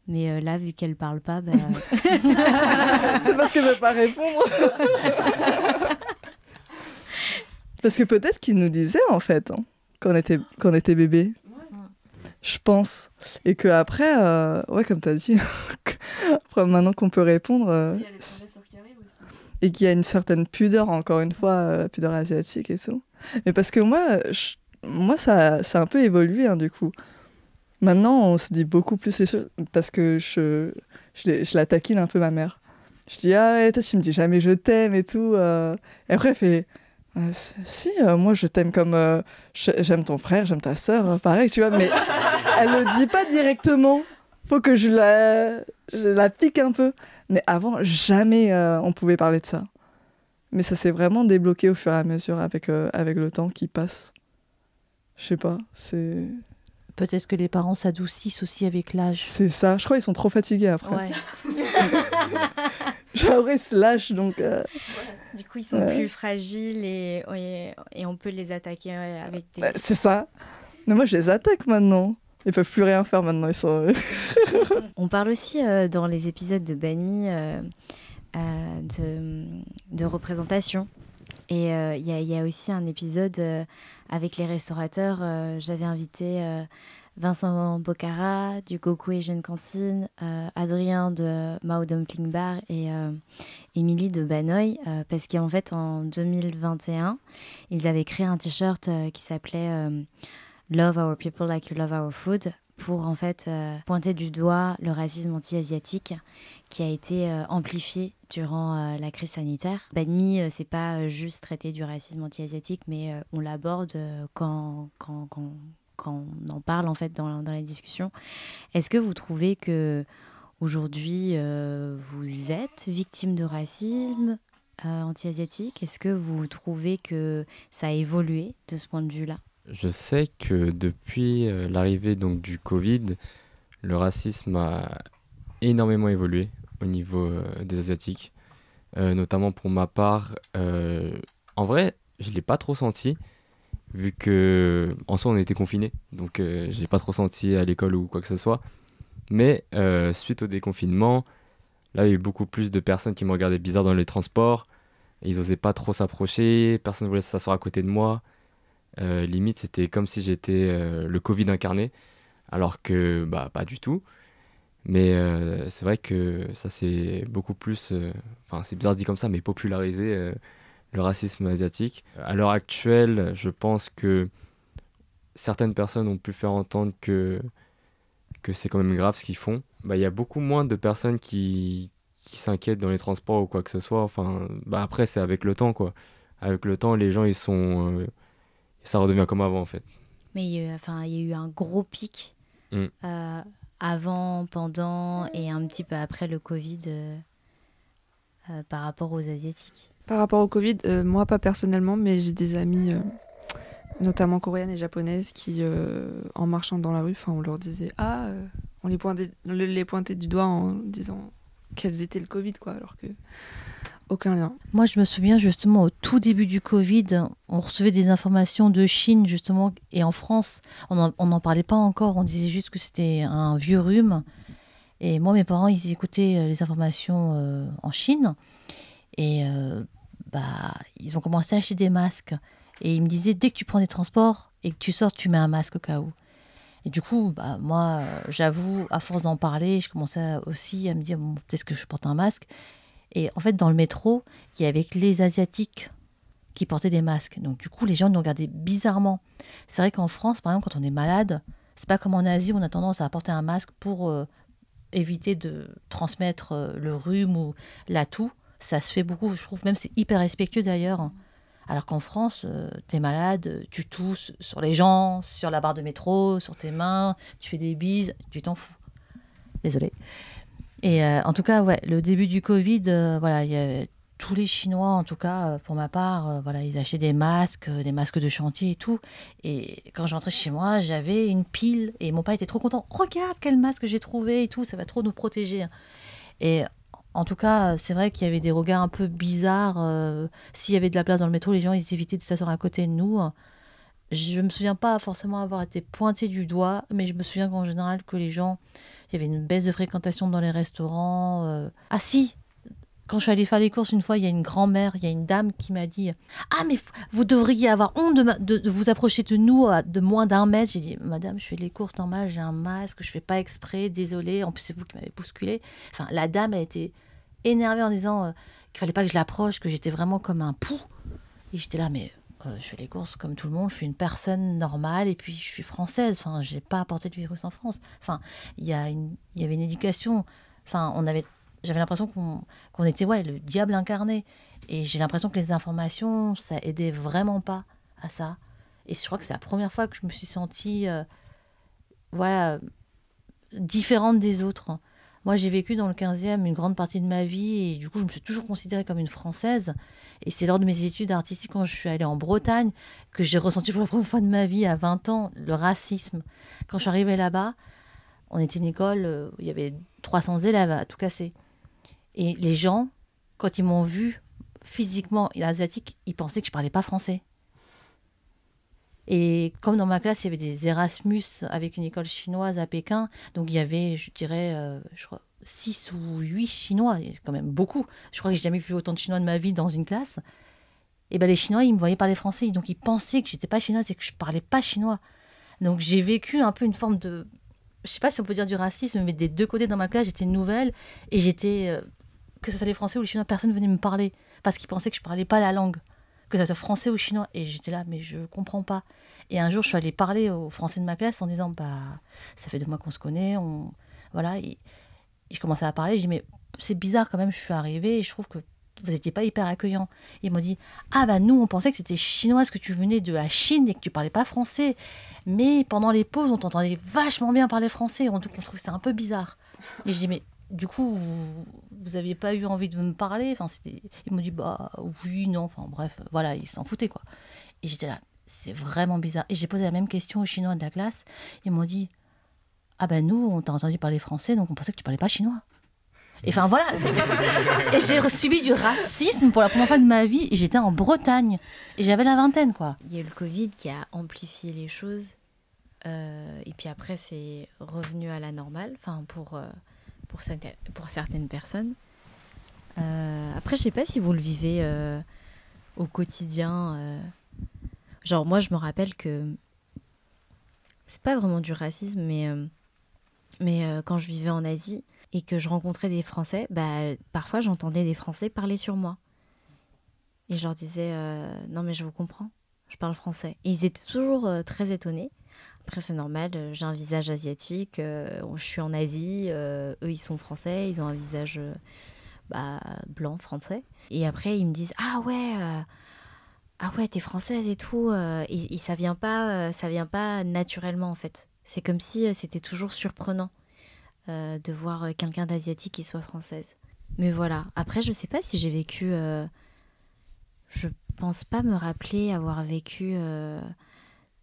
Mais là, vu qu'elle parle pas, bah... C'est parce qu'elle veut pas répondre. Parce que peut-être qu'il nous disait, en fait, hein, quand on était bébé. Je pense. Et qu'après, ouais, comme tu as dit, après, maintenant qu'on peut répondre, Il y a les professeurs qui arrivent aussi. et qu'il y a une certaine pudeur, encore une fois, la pudeur asiatique et tout. Mais parce que moi ça a un peu évolué, hein, du coup. Maintenant, on se dit beaucoup plus les choses, parce que je la taquine un peu, ma mère. Je dis, ah ouais, toi, tu me dis jamais je t'aime et tout. Et après, elle fait... si, moi je t'aime comme j'aime ton frère, j'aime ta sœur, pareil, tu vois, mais elle le dit pas directement. Faut que je la pique un peu. Mais avant, jamais on pouvait parler de ça. Mais ça s'est vraiment débloqué au fur et à mesure avec le temps qui passe. Je sais pas, c'est Peut-être que les parents s'adoucissent aussi avec l'âge. ça. Je crois qu'ils sont trop fatigués après. Ouais. Genre après, ils se lâchent, donc... Du coup, ils sont plus fragiles et on peut les attaquer avec des... C'est ça. Mais moi, je les attaque maintenant. Ils peuvent plus rien faire maintenant. Ils sont... On parle aussi dans les épisodes de Banmi de représentation. Et il y a aussi un épisode avec les restaurateurs. J'avais invité Vincent Bocara du Goku Asian Canteen, Adrien de Mao Dumpling Bar et Émilie de Banoï, parce qu'en fait en 2021 ils avaient créé un t-shirt qui s'appelait Love Our People Like You Love Our Food, pour en fait pointer du doigt le racisme anti-asiatique qui a été amplifié durant la crise sanitaire. Banmi, c'est pas juste traiter du racisme anti-asiatique, mais on l'aborde quand on en parle en fait dans les discussions. Est-ce que vous trouvez que aujourd'hui vous êtes victime de racisme anti-asiatique? Est-ce que vous trouvez que ça a évolué de ce point de vue-là? Je sais que depuis l'arrivée donc du Covid, le racisme a énormément évolué au niveau des Asiatiques. Notamment pour ma part, en vrai, je ne l'ai pas trop senti, vu que en soi on était confinés, donc je l'ai pas trop senti à l'école ou quoi que ce soit. Mais suite au déconfinement, là il y a eu beaucoup plus de personnes qui me regardaient bizarre dans les transports, et ils n'osaient pas trop s'approcher, personne ne voulait s'asseoir à côté de moi. Limite c'était comme si j'étais le Covid incarné, alors que bah, pas du tout. Mais c'est vrai que ça c'est beaucoup plus, enfin c'est bizarre dit comme ça, mais popularisé le racisme asiatique. À l'heure actuelle, je pense que certaines personnes ont pu faire entendre que c'est quand même grave ce qu'ils font. Bah, y a beaucoup moins de personnes qui s'inquiètent dans les transports ou quoi que ce soit. Enfin, bah, après, c'est avec le temps, quoi. Avec le temps, les gens, ils sont... ça redevient comme avant, en fait. Mais il y a eu un gros pic avant, pendant et un petit peu après le Covid par rapport aux Asiatiques. Par rapport au Covid, moi pas personnellement, mais j'ai des amis, notamment coréennes et japonaises, qui, en marchant dans la rue, on leur disait on les pointait du doigt en disant qu'elles étaient le Covid, quoi, alors que aucun lien. Moi, je me souviens justement au tout début du Covid, on recevait des informations de Chine justement, et en France, on n'en parlait pas encore, on disait juste que c'était un vieux rhume. Et moi, mes parents, ils écoutaient les informations en Chine, et ils ont commencé à acheter des masques. Et ils me disaient, dès que tu prends des transports et que tu sors, tu mets un masque au cas où. Et du coup, moi, j'avoue, à force d'en parler, je commençais aussi à me dire, bon, peut-être que je porte un masque. Et en fait, dans le métro, il y avait que les Asiatiques qui portaient des masques. Donc du coup, les gens nous regardaient bizarrement. C'est vrai qu'en France, par exemple, quand on est malade, c'est pas comme en Asie où on a tendance à porter un masque pour éviter de transmettre le rhume ou la toux. Ça se fait beaucoup, je trouve même c'est hyper respectueux d'ailleurs. Alors qu'en France, t'es malade, tu tousses sur les gens, sur la barre de métro, sur tes mains, tu fais des bises, tu t'en fous. Désolée. Et en tout cas, ouais, le début du Covid, voilà, il y a tous les Chinois, en tout cas, pour ma part, voilà, ils achetaient des masques de chantier et tout. Et quand j'entrais chez moi, j'avais une pile et mon père était trop content. Regarde quel masque j'ai trouvé et tout, ça va trop nous protéger. Et en tout cas, c'est vrai qu'il y avait des regards un peu bizarres. S'il y avait de la place dans le métro, les gens, ils évitaient de s'asseoir à côté de nous. Je me souviens pas forcément avoir été pointée du doigt, mais je me souviens qu'en général, que les gens, il y avait une baisse de fréquentation dans les restaurants. Ah si, quand je suis allée faire les courses une fois, il y a une grand-mère, il y a une dame qui m'a dit « Ah, mais vous devriez avoir honte de vous approcher de nous de moins d'1 mètre. » J'ai dit « Madame, je fais les courses normales, j'ai un masque, je fais pas exprès, désolée. En plus, c'est vous qui m'avez bousculé. » Enfin, la dame a été énervée en disant qu'il fallait pas que je l'approche, que j'étais vraiment comme un pou. Et j'étais là, mais je fais les courses comme tout le monde, je suis une personne normale et puis je suis française. Enfin, j'ai pas apporté le virus en France. Enfin, il y avait une éducation. Enfin, j'avais l'impression qu'on était le diable incarné. Et j'ai l'impression que les informations, ça aidait vraiment pas à ça. Et je crois que c'est la première fois que je me suis sentie différente des autres. Moi, j'ai vécu dans le 15e une grande partie de ma vie et du coup, je me suis toujours considérée comme une Française. Et c'est lors de mes études artistiques, quand je suis allée en Bretagne, que j'ai ressenti pour la première fois de ma vie, à 20 ans, le racisme. Quand je suis arrivée là-bas, on était une école où il y avait 300 élèves à tout casser. Et les gens, quand ils m'ont vue physiquement asiatique, ils pensaient que je parlais pas français. Et comme dans ma classe, il y avait des Erasmus avec une école chinoise à Pékin, donc il y avait, je dirais, je crois, 6 ou 8 Chinois, c'est quand même beaucoup. Je crois que j'ai jamais vu autant de Chinois de ma vie dans une classe. Et les Chinois, ils me voyaient parler français, donc ils pensaient que j'étais pas chinoise et que je parlais pas chinois. Donc j'ai vécu un peu une forme de, je sais pas si on peut dire du racisme, mais des deux côtés dans ma classe, j'étais nouvelle et j'étais, que ce soit les Français ou les Chinois, personne venait me parler parce qu'ils pensaient que je parlais pas la langue, que ce soit français ou chinois. Et j'étais là, mais je comprends pas. Et un jour, je suis allée parler aux Français de ma classe en disant, ça fait 2 mois qu'on se connaît, voilà. Et je commençais à parler, je dis, mais c'est bizarre quand même, je suis arrivée et je trouve que vous n'étiez pas hyper accueillant. Ils m'ont dit, nous, on pensait que c'était chinoise, que tu venais de la Chine et que tu parlais pas français. Mais pendant les pauses, on t'entendait vachement bien parler français. Donc on trouvait ça un peu bizarre. Et je dis, mais du coup, vous n'aviez pas eu envie de me parler. Enfin, ils m'ont dit, oui, non. Enfin, bref, voilà, ils s'en foutaient, quoi. Et j'étais là, c'est vraiment bizarre. Et j'ai posé la même question aux Chinois de la classe. Ils m'ont dit, nous, on t'a entendu parler français, donc on pensait que tu parlais pas chinois. Et enfin, voilà. Et j'ai subi du racisme pour la première fois de ma vie. Et j'étais en Bretagne. Et j'avais la vingtaine, quoi. Il y a eu le Covid qui a amplifié les choses. Et puis après, c'est revenu à la normale. Enfin, pour certaines personnes. Après, je sais pas si vous le vivez au quotidien. Genre, moi, je me rappelle que c'est pas vraiment du racisme, mais quand je vivais en Asie et que je rencontrais des Français, parfois j'entendais des Français parler sur moi. Et je leur disais non mais je vous comprends, je parle français. Et ils étaient toujours très étonnés. Après c'est normal, j'ai un visage asiatique, je suis en Asie, eux ils sont français, ils ont un visage blanc français. Et après ils me disent ah ouais t'es française et tout. Et ça vient pas naturellement en fait. C'est comme si c'était toujours surprenant. De voir quelqu'un d'asiatique qui soit française. Mais voilà. Après, je sais pas si j'ai vécu... je pense pas me rappeler avoir vécu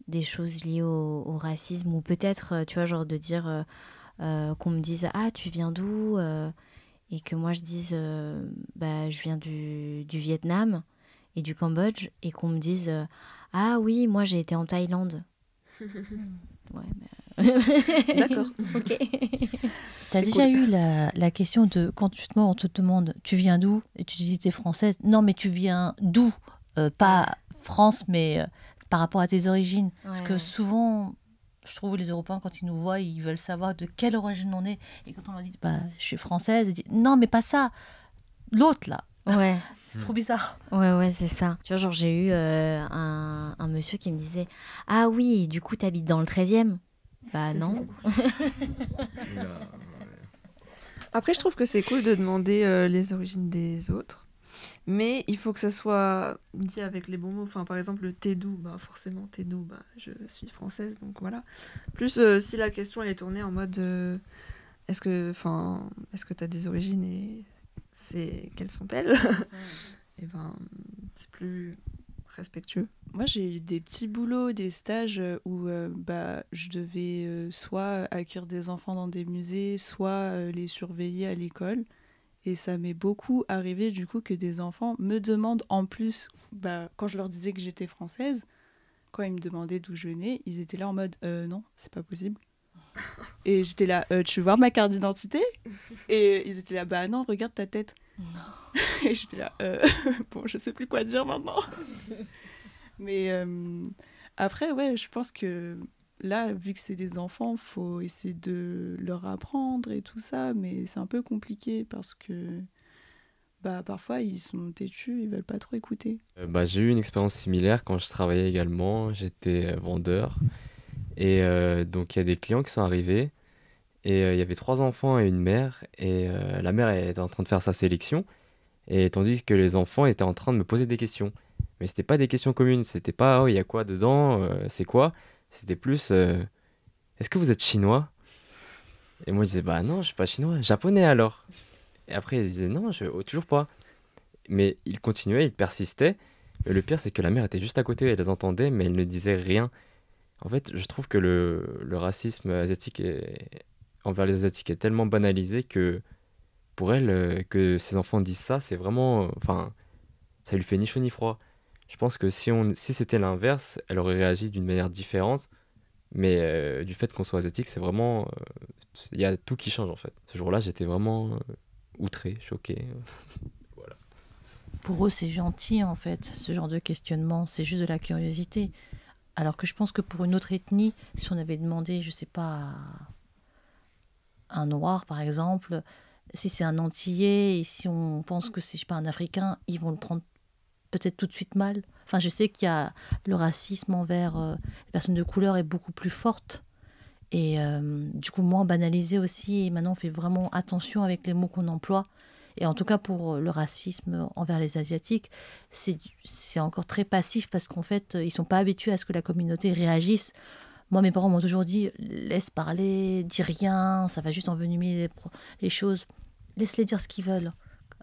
des choses liées au racisme. Ou peut-être, tu vois, genre de dire... qu'on me dise « Ah, tu viens d'où ?» et que moi je dise je viens du Vietnam et du Cambodge et qu'on me dise ah oui, moi j'ai été en Thaïlande. D'accord. Ok. T'as déjà eu la question de quand justement on te demande tu viens d'où et tu dis t'es française. Non, mais tu viens d'où pas France, mais par rapport à tes origines. Parce que souvent, je trouve les Européens, quand ils nous voient, ils veulent savoir de quelle origine on est. Et quand on leur dit je suis française, ils disent non, mais pas ça. L'autre là. Ouais. C'est trop bizarre. Ouais, c'est ça. Tu vois, genre, j'ai eu un monsieur qui me disait ah oui, du coup, t'habites dans le 13e. Bah non. Après, je trouve que c'est cool de demander les origines des autres. Mais il faut que ça soit dit avec les bons mots. Enfin, par exemple, le t'es d'où, forcément, t'es d'où, je suis française, donc voilà. Plus si la question elle est tournée en mode est-ce que t'as des origines et quelles sont-elles? Et c'est plus respectueux. Moi, j'ai eu des petits boulots, des stages où je devais soit accueillir des enfants dans des musées, soit les surveiller à l'école. Et ça m'est beaucoup arrivé du coup que des enfants me demandent en plus, quand je leur disais que j'étais française, quand ils me demandaient d'où je venais, ils étaient là en mode non, c'est pas possible. Et j'étais là, tu veux voir ma carte d'identité? Et ils étaient là, non, regarde ta tête. Non. Et j'étais là, bon, je sais plus quoi dire maintenant. Mais après, ouais, je pense que là, vu que c'est des enfants, faut essayer de leur apprendre et tout ça, mais c'est un peu compliqué parce que parfois ils sont têtus, ils veulent pas trop écouter. J'ai eu une expérience similaire quand je travaillais également. J'étais vendeur et donc il y a des clients qui sont arrivés et il y avait 3 enfants et une mère et la mère était en train de faire sa sélection et tandis que les enfants étaient en train de me poser des questions. Mais c'était pas des questions communes, c'était pas oh il y a quoi dedans, c'est quoi? C'était plus est-ce que vous êtes chinois? Et moi je disais non, je suis pas chinois, japonais alors. Et après ils disaient non, toujours pas. Mais ils continuaient, ils persistaient. Et le pire c'est que la mère était juste à côté, elle les entendait mais elle ne disait rien. En fait, je trouve que le racisme asiatique envers les asiatiques est tellement banalisé que pour elle que ses enfants disent ça, c'est vraiment ça lui fait ni chaud ni froid. Je pense que si c'était l'inverse, elle aurait réagi d'une manière différente. Mais du fait qu'on soit asiatique, c'est vraiment... Il y a tout qui change en fait. Ce jour-là, j'étais vraiment outré, choqué. Voilà. Pour eux, c'est gentil en fait, ce genre de questionnement. C'est juste de la curiosité. Alors que je pense que pour une autre ethnie, si on avait demandé, je sais pas, un noir par exemple, si c'est un antillais et si on pense que c'est, je sais pas, un africain, ils vont le prendre peut-être tout de suite mal. Enfin, je sais qu'il y a le racisme envers les personnes de couleur est beaucoup plus forte et du coup moins banalisé aussi. Et maintenant, on fait vraiment attention avec les mots qu'on emploie. Et en tout cas, pour le racisme envers les Asiatiques, c'est encore très passif parce qu'en fait, ils sont pas habitués à ce que la communauté réagisse. Moi, mes parents m'ont toujours dit laisse parler, dis rien, ça va juste envenimer les choses. Laisse-les dire ce qu'ils veulent.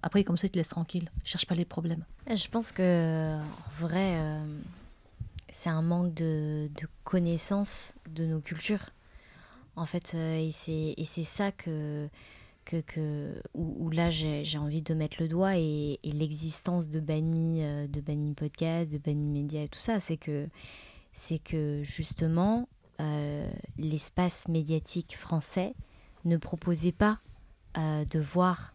Après, comme ça, ils te laissent tranquille. Cherche pas les problèmes. Je pense que, en vrai, c'est un manque de connaissance de nos cultures. En fait, et c'est ça où là, j'ai envie de mettre le doigt et l'existence de Banmi Podcast, de Banmi Media et tout ça, c'est que justement, l'espace médiatique français ne proposait pas de voir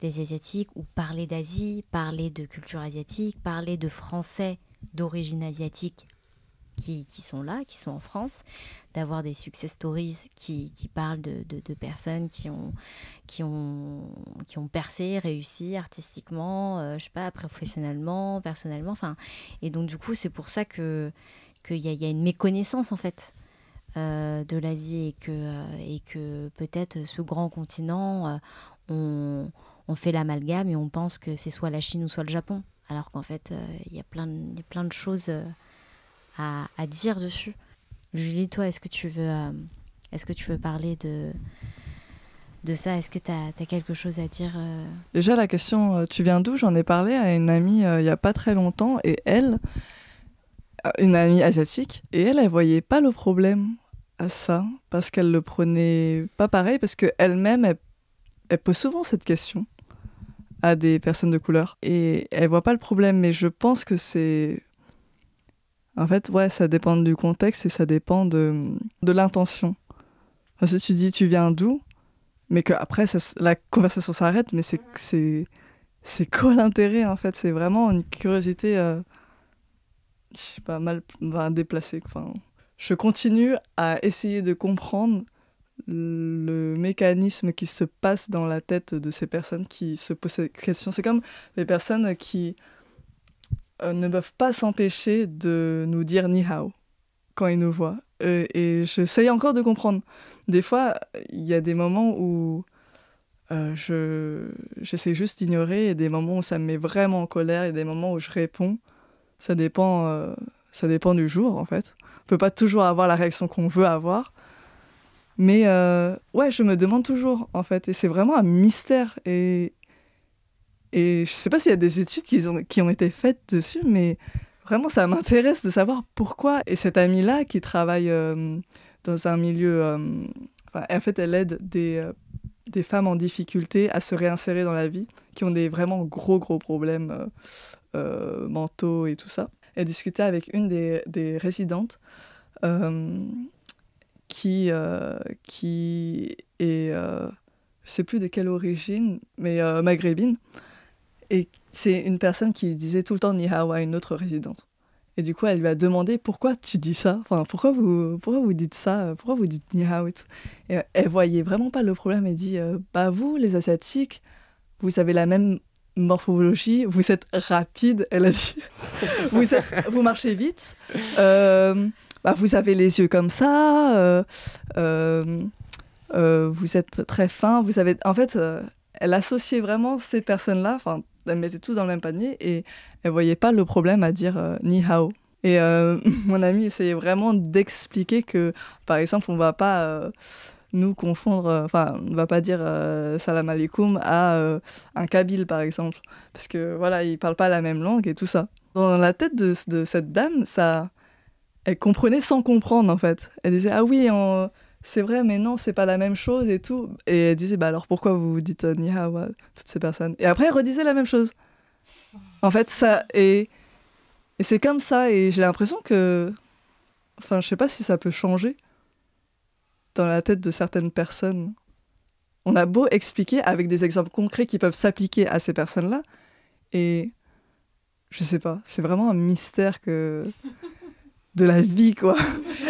des Asiatiques ou parler d'Asie, parler de culture asiatique, parler de Français d'origine asiatique qui sont là, qui sont en France, d'avoir des success stories qui parlent de personnes qui ont percé, réussi artistiquement, je sais pas, professionnellement, personnellement, enfin, et donc du coup c'est pour ça qu'il y a une méconnaissance en fait de l'Asie et que peut-être ce grand continent on fait l'amalgame et on pense que c'est soit la Chine ou soit le Japon, alors qu'en fait, il y a plein de choses à dire dessus. Julie, toi, est-ce que tu veux parler de ça? Est-ce que tu as quelque chose à dire Déjà, la question « tu viens d'où ?» j'en ai parlé à une amie il n'y a pas très longtemps, et elle, une amie asiatique, et elle voyait pas le problème à ça, parce qu'elle le prenait pas pareil, parce qu'elle-même, elle pose souvent cette question à des personnes de couleur. Et elle voit pas le problème, mais je pense que c'est... En fait, ouais, ça dépend du contexte et ça dépend de l'intention. Enfin, si tu dis tu viens d'où, mais qu'après la conversation s'arrête, mais c'est quoi l'intérêt en fait? C'est vraiment une curiosité, je sais pas, déplacée. Enfin, je continue à essayer de comprendre le mécanisme qui se passe dans la tête de ces personnes qui se posent cette question. C'est comme les personnes qui ne peuvent pas s'empêcher de nous dire ni hao quand ils nous voient. Et j'essaye encore de comprendre. Des fois, il y a des moments où j'essaie juste d'ignorer, et des moments où ça me met vraiment en colère, et des moments où je réponds. Ça dépend du jour, en fait. On peut pas toujours avoir la réaction qu'on veut avoir. Mais ouais, je me demande toujours, en fait. Et c'est vraiment un mystère. Et je sais pas s'il y a des études qui ont été faites dessus, mais vraiment, ça m'intéresse de savoir pourquoi. Et cette amie-là, qui travaille dans un milieu... en fait, elle aide des femmes en difficulté à se réinsérer dans la vie, qui ont des vraiment gros problèmes mentaux et tout ça. Elle discutait avec une des résidentes qui est, je sais plus de quelle origine, mais maghrébine. Et c'est une personne qui disait tout le temps ni hao à une autre résidente. Et du coup, elle lui a demandé pourquoi tu dis ça, enfin, pourquoi vous dites ça, pourquoi vous dites ni hao et tout. Et elle voyait vraiment pas le problème. Elle dit bah vous, les Asiatiques, vous avez la même morphologie, vous êtes rapide, elle a dit. vous marchez vite, bah, vous avez les yeux comme ça, vous êtes très fin, vous avez... En fait, elle associait vraiment ces personnes-là, enfin, elle mettait tout dans le même panier, et elle voyait pas le problème à dire ni hao. Et mon amie essayait vraiment d'expliquer que, par exemple, on va pas nous confondre, enfin, on va pas dire salam alaikum à un kabyle, par exemple, parce que voilà, ils parlent pas la même langue et tout ça. Dans la tête de cette dame, ça, elle comprenait sans comprendre en fait. Elle disait ah oui, c'est vrai, mais non, c'est pas la même chose et tout. Et elle disait bah alors pourquoi vous dites ni hao à toutes ces personnes? Et après elle redisait la même chose. En fait, ça et c'est comme ça, et j'ai l'impression que, enfin, je sais pas si ça peut changer dans la tête de certaines personnes. On a beau expliquer avec des exemples concrets qui peuvent s'appliquer à ces personnes-là, et je sais pas, c'est vraiment un mystère de la vie, quoi,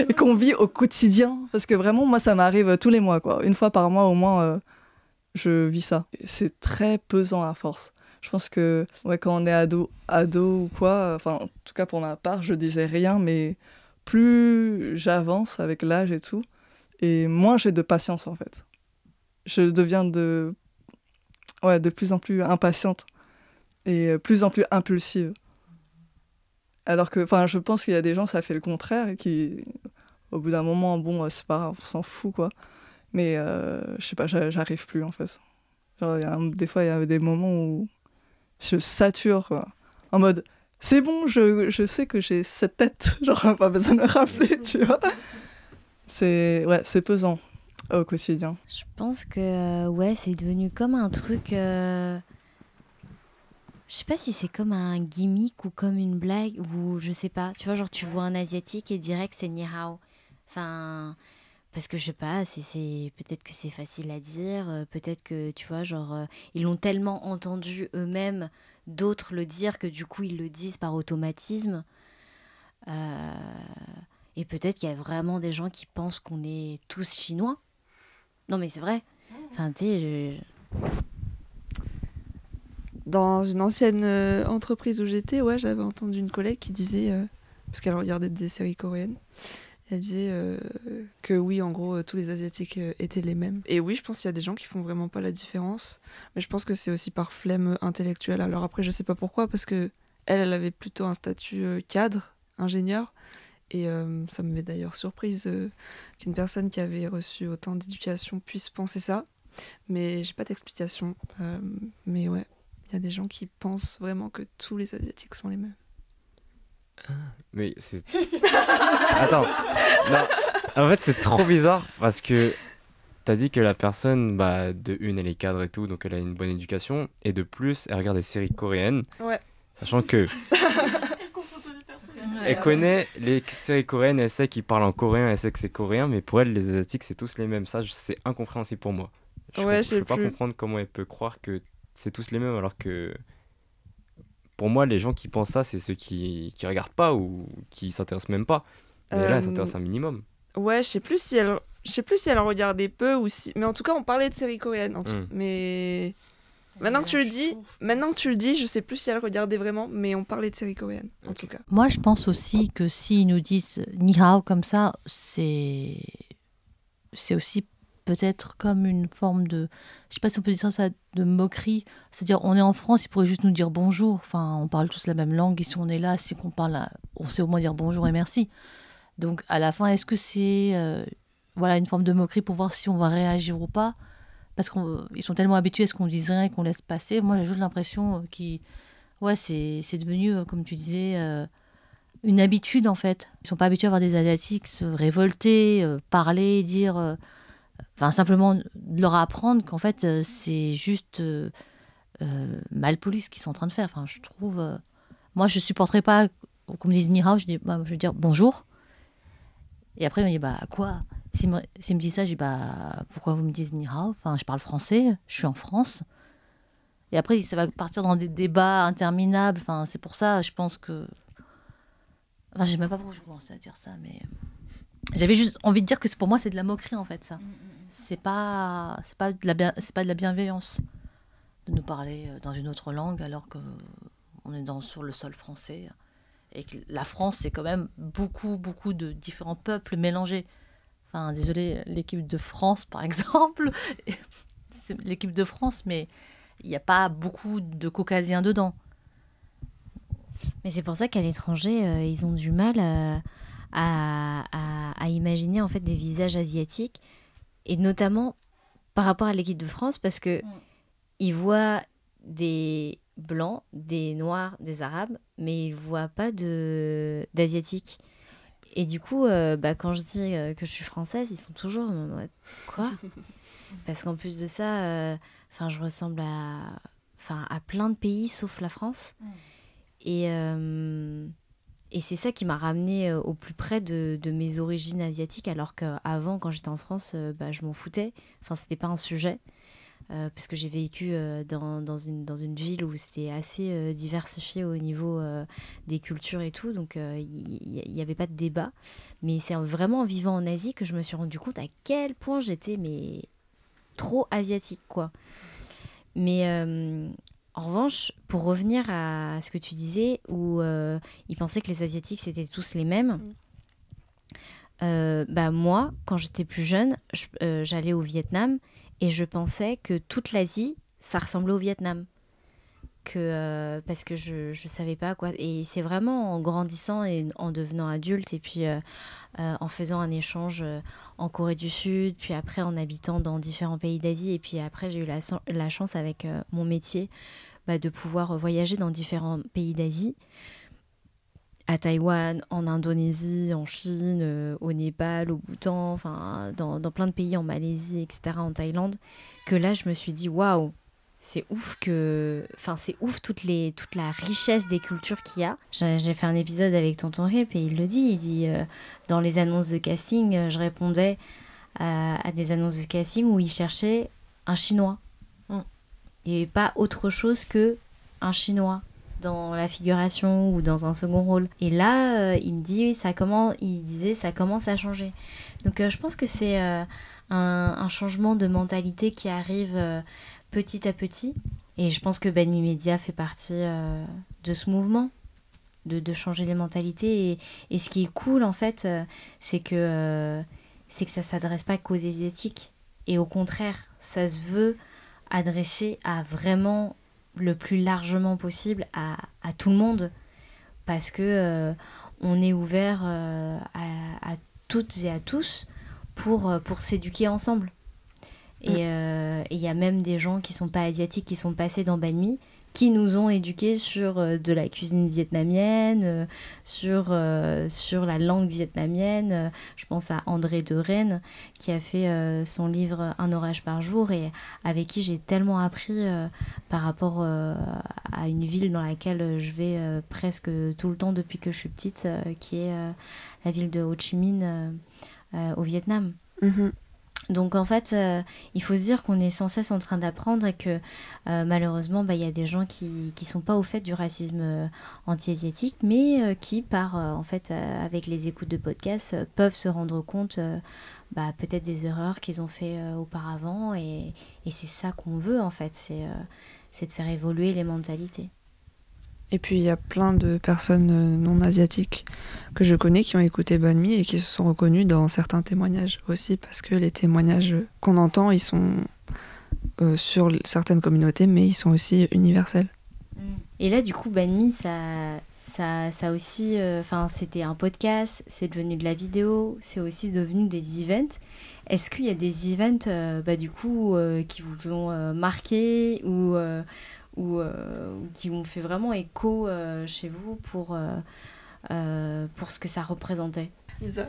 et qu'on vit au quotidien, parce que vraiment, moi, ça m'arrive tous les mois, quoi. Une fois par mois, au moins, je vis ça. C'est très pesant à force. Je pense que ouais, quand on est ado ou quoi, enfin, en tout cas pour ma part, je disais rien, mais plus j'avance avec l'âge et tout, et moins j'ai de patience, en fait. Je deviens de plus en plus impatiente et plus en plus impulsive. Alors que, enfin, je pense qu'il y a des gens, ça fait le contraire, et qui, au bout d'un moment, bon, c'est pas grave, on s'en fout, quoi. Mais je sais pas, j'arrive plus, en fait. Genre, des fois, il y a des moments où je sature, quoi. En mode, c'est bon, je sais que j'ai cette tête, genre, pas besoin de me rappeler, tu vois. C'est pesant au quotidien. Je pense que ouais, c'est devenu comme un truc. Je sais pas si c'est comme un gimmick ou comme une blague, ou je sais pas. Tu vois, genre tu vois un asiatique et direct c'est ni hao. Enfin, parce que je sais pas, peut-être que c'est facile à dire, peut-être que tu vois, genre ils l'ont tellement entendu eux-mêmes, d'autres le dire, que du coup ils le disent par automatisme. Et peut-être qu'il y a vraiment des gens qui pensent qu'on est tous chinois. Non mais c'est vrai. Enfin, tu sais, Dans une ancienne entreprise où j'étais, ouais, j'avais entendu une collègue qui disait, parce qu'elle regardait des séries coréennes, elle disait que oui, en gros, tous les Asiatiques étaient les mêmes. Et oui, je pense qu'il y a des gens qui font vraiment pas la différence, mais je pense que c'est aussi par flemme intellectuelle. Alors après, je sais pas pourquoi, parce que elle avait plutôt un statut cadre, ingénieur, et ça me met d'ailleurs surprise qu'une personne qui avait reçu autant d'éducation puisse penser ça, mais j'ai pas d'explication. Mais ouais. Il y a des gens qui pensent vraiment que tous les Asiatiques sont les mêmes. Mais c'est... Attends. Non. En fait, c'est trop bizarre parce que T'as dit que la personne, bah, de une, elle est cadre et tout, donc elle a une bonne éducation. Et de plus, elle regarde des séries coréennes. Ouais. Sachant que elle connaît les séries coréennes, elle sait qu'ils parlent en coréen, elle sait que c'est coréen, mais pour elle, les Asiatiques, c'est tous les mêmes. Ça, c'est incompréhensible pour moi. Ouais, Je peux pas comprendre comment elle peut croire que c'est tous les mêmes, alors que pour moi, les gens qui pensent ça, c'est ceux qui regardent pas ou qui s'intéressent même pas. Mais là, elle s'intéresse un minimum. Ouais, je sais plus si elle en regardait peu ou si... Mais en tout cas, on parlait de séries coréennes. Mais maintenant que tu le dis, je sais plus si elle regardait vraiment, mais on parlait de séries coréennes, en tout cas. Moi, je pense aussi que s'ils nous disent ni hao comme ça, c'est aussi peut-être comme une forme de, je sais pas si on peut dire ça, de moquerie. C'est-à-dire, on est en France, ils pourraient juste nous dire bonjour. Enfin, on parle tous la même langue et si on est là, c'est qu'on parle, on sait au moins dire bonjour et merci. Donc, à la fin, est-ce que c'est voilà, une forme de moquerie pour voir si on va réagir ou pas? Parce qu'ils sont tellement habitués à ce qu'on dise rien et qu'on laisse passer. Moi, j'ai juste l'impression ouais, c'est devenu, comme tu disais, une habitude, en fait. Ils sont pas habitués à voir des Asiatiques se révolter, parler, dire... Enfin, simplement de leur apprendre qu'en fait, c'est juste malpoli ce qu'ils sont en train de faire. Enfin, je trouve... moi, je supporterais pas qu'on me dise ni hao, je veux dire bonjour. Et après, il me dit, bah, quoi? S'il me dit ça, je dis, bah, pourquoi vous me dites ni hao? Enfin, je parle français, je suis en France. Et après, ça va partir dans des débats interminables. Enfin, c'est pour ça, je pense que... Enfin, je sais même pas pourquoi je commençais à dire ça, mais... J'avais juste envie de dire que pour moi, c'est de la moquerie, en fait, ça. C'est pas de la bienveillance de nous parler dans une autre langue alors qu'on est sur le sol français. Et que la France, c'est quand même beaucoup de différents peuples mélangés. Enfin, désolé, l'équipe de France, par exemple. C'est l'équipe de France, mais il n'y a pas beaucoup de caucasiens dedans. Mais c'est pour ça qu'à l'étranger, ils ont du mal à imaginer en fait des visages asiatiques, et notamment par rapport à l'équipe de France, parce que ils voient des blancs, des noirs, des arabes, mais ils voient pas d'asiatiques. Et du coup, quand je dis que je suis française, ils sont toujours en mode, quoi? Parce qu'en plus de ça, je ressemble à plein de pays sauf la France. Et c'est ça qui m'a ramenée au plus près de mes origines asiatiques, alors qu'avant, quand j'étais en France, je m'en foutais. Enfin, c'était pas un sujet, puisque j'ai vécu dans une ville où c'était assez diversifié au niveau des cultures et tout, donc il n'y avait pas de débat. Mais c'est vraiment en vivant en Asie que je me suis rendu compte à quel point j'étais trop asiatique, quoi. Mais... en revanche, pour revenir à ce que tu disais, où ils pensaient que les Asiatiques, c'était tous les mêmes, moi, quand j'étais plus jeune, j'allais au Vietnam et je pensais que toute l'Asie, ça ressemblait au Vietnam. Parce que je savais pas, quoi. Et c'est vraiment en grandissant et en devenant adulte et puis en faisant un échange en Corée du Sud, puis après en habitant dans différents pays d'Asie, et puis après j'ai eu la chance avec mon métier de pouvoir voyager dans différents pays d'Asie, à Taïwan, en Indonésie, en Chine, au Népal, au Bhoutan, enfin dans plein de pays, en Malaisie, etc., en Thaïlande, que là je me suis dit waouh, c'est ouf toute la richesse des cultures qu'il y a. J'ai fait un épisode avec Tonton Rip et il le dit, dans les annonces de casting, je répondais à des annonces de casting où ils cherchaient un Chinois. Il n'y avait pas autre chose que un Chinois dans la figuration ou dans un second rôle. Et là, il disait ça commence à changer. Donc je pense que c'est un changement de mentalité qui arrive petit à petit. Et je pense que Banmi Media fait partie de ce mouvement, de changer les mentalités. Et ce qui est cool, en fait, c'est que ça ne s'adresse pas qu'aux Asiatiques. Et au contraire, ça se veut adresser à vraiment le plus largement possible à tout le monde. Parce que on est ouvert à toutes et à tous pour s'éduquer ensemble. Et il y a même des gens qui sont pas asiatiques, qui sont passés dans Banmi, qui nous ont éduqués sur de la cuisine vietnamienne, sur la langue vietnamienne. Je pense à André de Rennes, qui a fait son livre Un orage par jour, et avec qui j'ai tellement appris par rapport à une ville dans laquelle je vais presque tout le temps depuis que je suis petite, qui est la ville de Ho Chi Minh au Vietnam. Donc en fait, il faut se dire qu'on est sans cesse en train d'apprendre et que malheureusement, il y a des gens qui sont pas au fait du racisme anti-asiatique, mais qui, en fait, avec les écoutes de podcasts, peuvent se rendre compte peut-être des erreurs qu'ils ont fait auparavant. Et c'est ça qu'on veut, en fait, c'est de faire évoluer les mentalités. Et puis il y a plein de personnes non asiatiques que je connais qui ont écouté Banh Mi et qui se sont reconnues dans certains témoignages aussi, parce que les témoignages qu'on entend, ils sont sur certaines communautés, mais ils sont aussi universels. Et là, du coup, Banh Mi, ça aussi, c'était un podcast, c'est devenu de la vidéo, c'est aussi devenu des events. Est-ce qu'il y a des events, du coup, qui vous ont marqué ou qui ont fait vraiment écho chez vous pour ce que ça représentait? Lisa?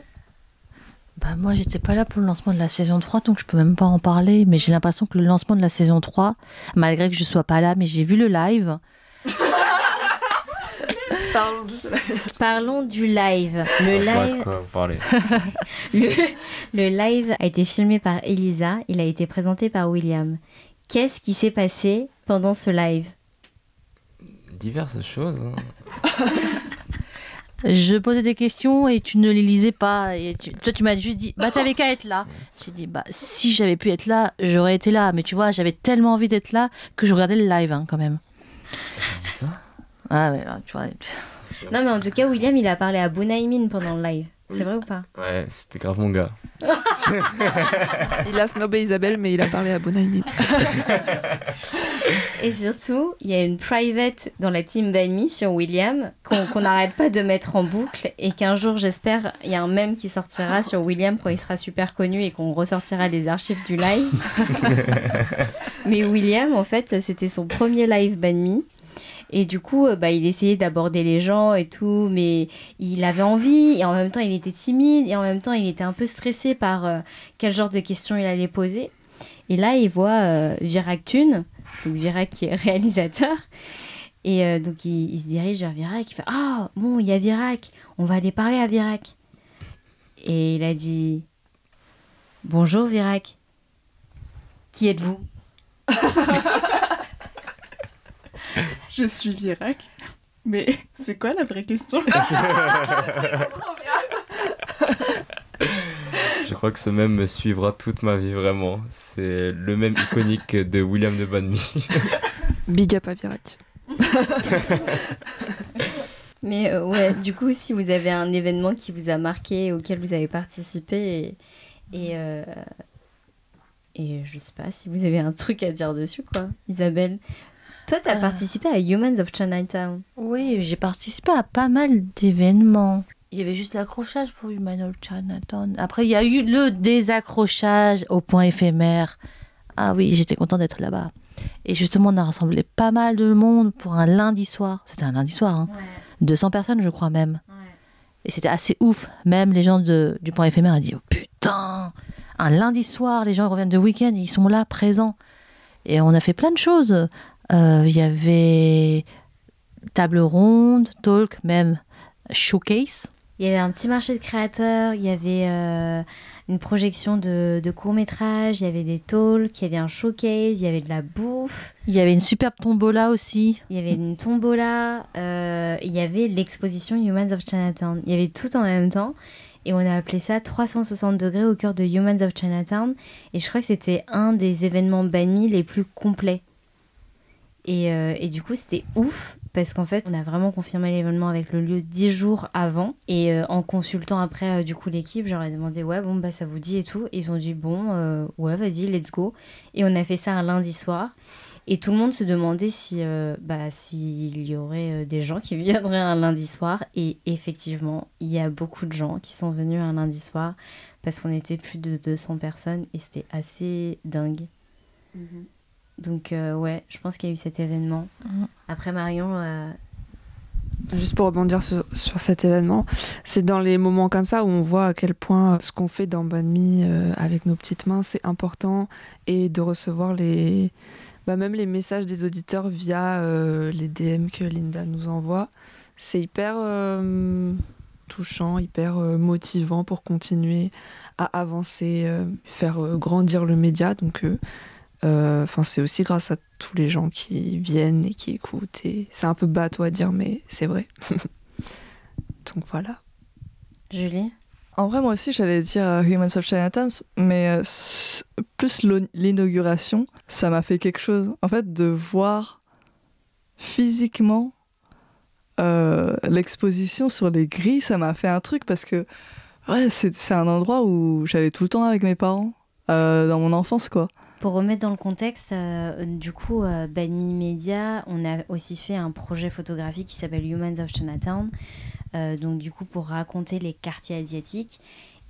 Moi, j'étais pas là pour le lancement de la saison 3, donc je peux même pas en parler, mais j'ai l'impression que le lancement de la saison 3, malgré que je sois pas là, mais j'ai vu le live. Parlons de cela. Parlons du live. Le live a été filmé par Elisa, il a été présenté par William. Qu'est-ce qui s'est passé pendant ce live? Diverses choses. Je posais des questions et tu ne les lisais pas. Et toi, tu m'as juste dit, t'avais qu'à être là. J'ai dit, si j'avais pu être là, j'aurais été là. Mais tu vois, j'avais tellement envie d'être là que je regardais le live, quand même. Tu dis ça? Ah ouais, tu vois. Non, mais en tout cas, William, il a parlé à Bunaimin pendant le live. Oui. C'est vrai ou pas? Ouais, c'était grave mon gars. Il a snobé Isabelle, mais il a parlé à Bunaimin. Et surtout, il y a une private dans la team Banh Mi sur William qu'on n'arrête pas de mettre en boucle, et qu'un jour, j'espère, il y a un mème qui sortira sur William quand il sera super connu et qu'on ressortira les archives du live. Mais William, en fait, c'était son premier live Banh Mi. Et du coup, il essayait d'aborder les gens et tout, mais il avait envie, et en même temps, il était timide, et en même temps, il était un peu stressé par quel genre de questions il allait poser. Et là, il voit Virak Thune, donc Virak qui est réalisateur, et donc il se dirige vers Virak, il fait « Ah, bon, il y a Virak, on va aller parler à Virak. » Et il a dit « Bonjour Virak, qui êtes-vous » Je suis Virak, mais c'est quoi la vraie question? Je crois que ce mème me suivra toute ma vie, vraiment. C'est le mème iconique de William de Banh Mi. Big up à Virak. Mais ouais, du coup, si vous avez un événement qui vous a marqué, auquel vous avez participé, et je sais pas si vous avez un truc à dire dessus, quoi, Isabelle. Toi, tu as participé à Humans of Chinatown. Oui, j'ai participé à pas mal d'événements. Il y avait juste l'accrochage pour Humans of Chinatown. Après, il y a eu le désaccrochage au point éphémère. Ah oui, j'étais contente d'être là-bas. Et justement, on a rassemblé pas mal de monde pour un lundi soir. C'était un lundi soir, hein. Ouais. 200 personnes, je crois même. Ouais. Et c'était assez ouf. Même les gens du point éphémère ont dit « Oh putain !» Un lundi soir, les gens reviennent de week-end, ils sont là, présents. Et on a fait plein de choses. Il y avait table ronde, talk, même showcase. Il y avait un petit marché de créateurs, il y avait une projection de courts-métrages, il y avait des talks, il y avait un showcase, il y avait de la bouffe. Il y avait une superbe tombola aussi. Il y avait une tombola, il y avait l'exposition Humans of Chinatown. Il y avait tout en même temps. Et on a appelé ça 360 degrés au cœur de Humans of Chinatown. Et je crois que c'était un des événements Banh Mi les plus complets. Et du coup, c'était ouf, parce qu'en fait, on a vraiment confirmé l'événement avec le lieu 10 jours avant. Et en consultant après, du coup, l'équipe, j'aurais demandé, ouais, bon, ça vous dit et tout. Et ils ont dit, bon, ouais, vas-y, let's go. Et on a fait ça un lundi soir. Et tout le monde se demandait s'il y aurait des gens qui viendraient un lundi soir. Et effectivement, il y a beaucoup de gens qui sont venus un lundi soir, parce qu'on était plus de 200 personnes et c'était assez dingue. Donc ouais, je pense qu'il y a eu cet événement. Après Marion... Juste pour rebondir sur cet événement, c'est dans les moments comme ça où on voit à quel point ce qu'on fait dans Banh Mi avec nos petites mains, c'est important, et de recevoir même les messages des auditeurs via les DM que Linda nous envoie. C'est hyper touchant, hyper motivant pour continuer à avancer, faire grandir le média. Donc c'est aussi grâce à tous les gens qui viennent et qui écoutent. Et c'est un peu bateau à dire, mais c'est vrai. Donc voilà. Julie ? En vrai, moi aussi, j'allais dire Humans of Chinatown, mais plus l'inauguration, ça m'a fait quelque chose. En fait, de voir physiquement l'exposition sur les grilles, ça m'a fait un truc parce que ouais, c'est un endroit où j'allais tout le temps avec mes parents, dans mon enfance, quoi. Pour remettre dans le contexte, du coup, Banh Mi Media, on a aussi fait un projet photographique qui s'appelle Humans of Chinatown, donc du coup pour raconter les quartiers asiatiques.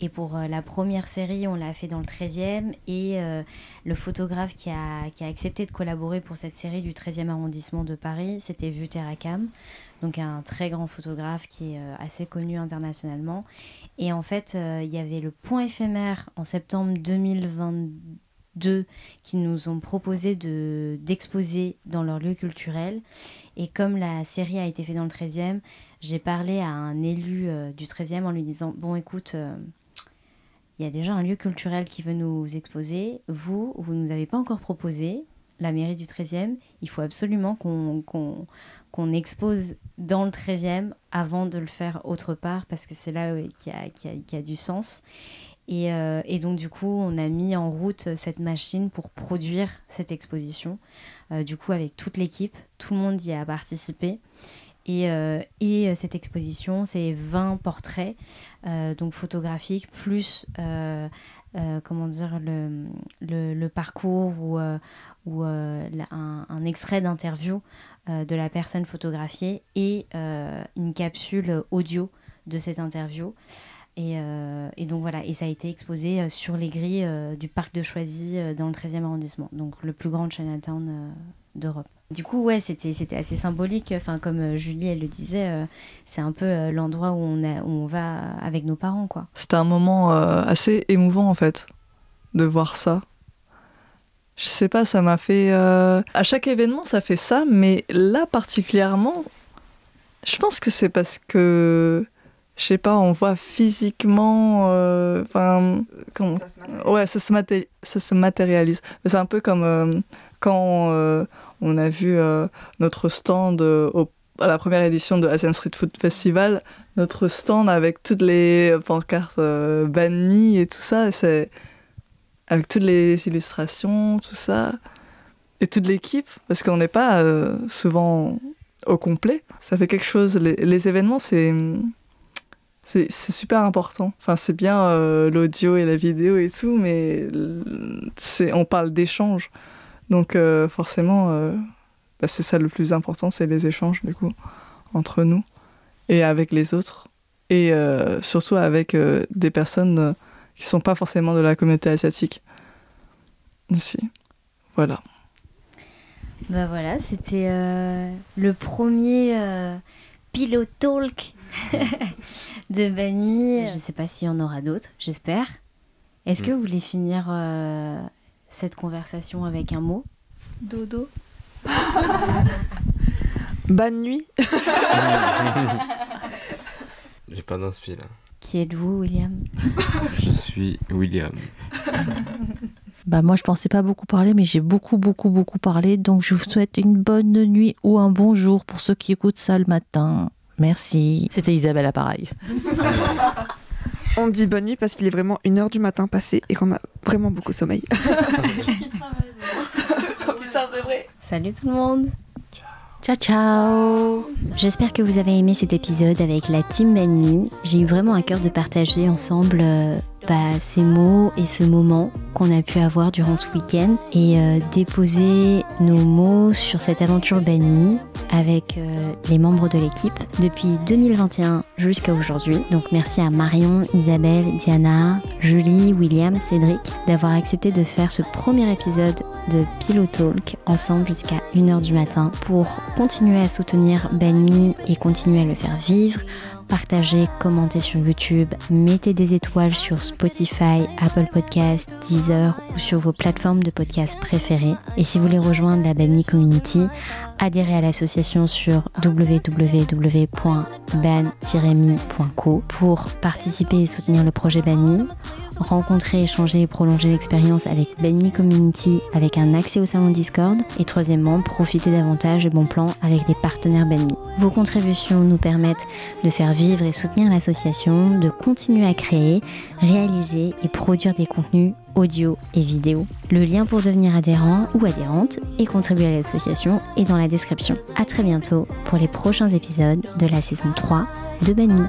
Et pour la première série, on l'a fait dans le 13e, et le photographe qui a accepté de collaborer pour cette série du 13e arrondissement de Paris, c'était Vuterakam, donc un très grand photographe qui est assez connu internationalement. Et en fait, il y avait le Point éphémère en septembre 2022 qui nous ont proposé d'exposer dans leur lieu culturel. Et comme la série a été faite dans le 13e, j'ai parlé à un élu du 13e en lui disant « Bon, écoute, il y a déjà un lieu culturel qui veut nous exposer. Vous ne nous avez pas encore proposé, la mairie du 13e. Il faut absolument qu'on expose dans le 13e avant de le faire autre part, parce que c'est là qu'il y a du sens. » Et donc du coup on a mis en route cette machine pour produire cette exposition, du coup avec toute l'équipe, tout le monde y a participé, et cette exposition c'est 20 portraits donc photographiques plus comment dire le parcours ou un extrait d'interview de la personne photographiée, et une capsule audio de cette interview. Et donc voilà, et ça a été exposé sur les grilles du parc de Choisy dans le 13e arrondissement, donc le plus grand Chinatown d'Europe. Du coup, ouais, c'était assez symbolique. Enfin, comme Julie, elle le disait, c'est un peu l'endroit où on va avec nos parents, quoi. C'était un moment assez émouvant, en fait, de voir ça. Je sais pas, ça m'a fait... À chaque événement, ça fait ça, mais là, particulièrement, je pense que c'est parce que... Je sais pas, on voit physiquement... ça se matérialise. C'est un peu comme quand on a vu notre stand à la première édition de Asian Street Food Festival, notre stand avec toutes les pancartes Banh Mi et tout ça, avec toutes les illustrations, tout ça, et toute l'équipe, parce qu'on n'est pas souvent au complet. Ça fait quelque chose. Les événements, c'est super important. Enfin, c'est bien l'audio et la vidéo et tout, mais on parle d'échanges. Donc forcément, c'est ça le plus important, c'est les échanges du coup, entre nous et avec les autres. Et surtout avec des personnes qui ne sont pas forcément de la communauté asiatique. Ici. Voilà. Bah voilà, c'était le premier Pillow Talk de Banh Mi. Je ne sais pas s'il y en aura d'autres, j'espère. Est-ce que vous voulez finir cette conversation avec un mot ? Dodo. Bonne nuit. J'ai pas d'inspi là. Qui êtes-vous, William ? Je suis William. Bah moi je pensais pas beaucoup parler, mais j'ai beaucoup parlé, donc je vous souhaite une bonne nuit ou un bon jour pour ceux qui écoutent ça le matin. Merci. C'était Isabelle à pareil. On dit bonne nuit parce qu'il est vraiment 1h du matin passé et qu'on a vraiment beaucoup sommeil. Putain, c'est vrai. Salut tout le monde. Ciao ciao. J'espère que vous avez aimé cet épisode avec la team Banh Mi. J'ai eu vraiment à cœur de partager ensemble ces mots et ce moment qu'on a pu avoir durant ce week-end et déposer nos mots sur cette aventure BenMe avec les membres de l'équipe depuis 2021 jusqu'à aujourd'hui. Donc merci à Marion, Isabelle, Diana, Julie, William, Cédric d'avoir accepté de faire ce premier épisode de Pillow Talk ensemble jusqu'à 1h du matin pour continuer à soutenir BenMe et continuer à le faire vivre. Partagez, commentez sur YouTube, mettez des étoiles sur Spotify, Apple Podcasts, Deezer ou sur vos plateformes de podcasts préférées. Et si vous voulez rejoindre la BenMe Community, adhérez à l'association sur www.ban-me.co pour participer et soutenir le projet BenMe. Rencontrer, échanger et prolonger l'expérience avec BenMe Community avec un accès au salon Discord. Et troisièmement, profiter davantage des bons plans avec des partenaires BenMe. Vos contributions nous permettent de faire vivre et soutenir l'association, de continuer à créer, réaliser et produire des contenus audio et vidéo. Le lien pour devenir adhérent ou adhérente et contribuer à l'association est dans la description. À très bientôt pour les prochains épisodes de la saison 3 de BenMe.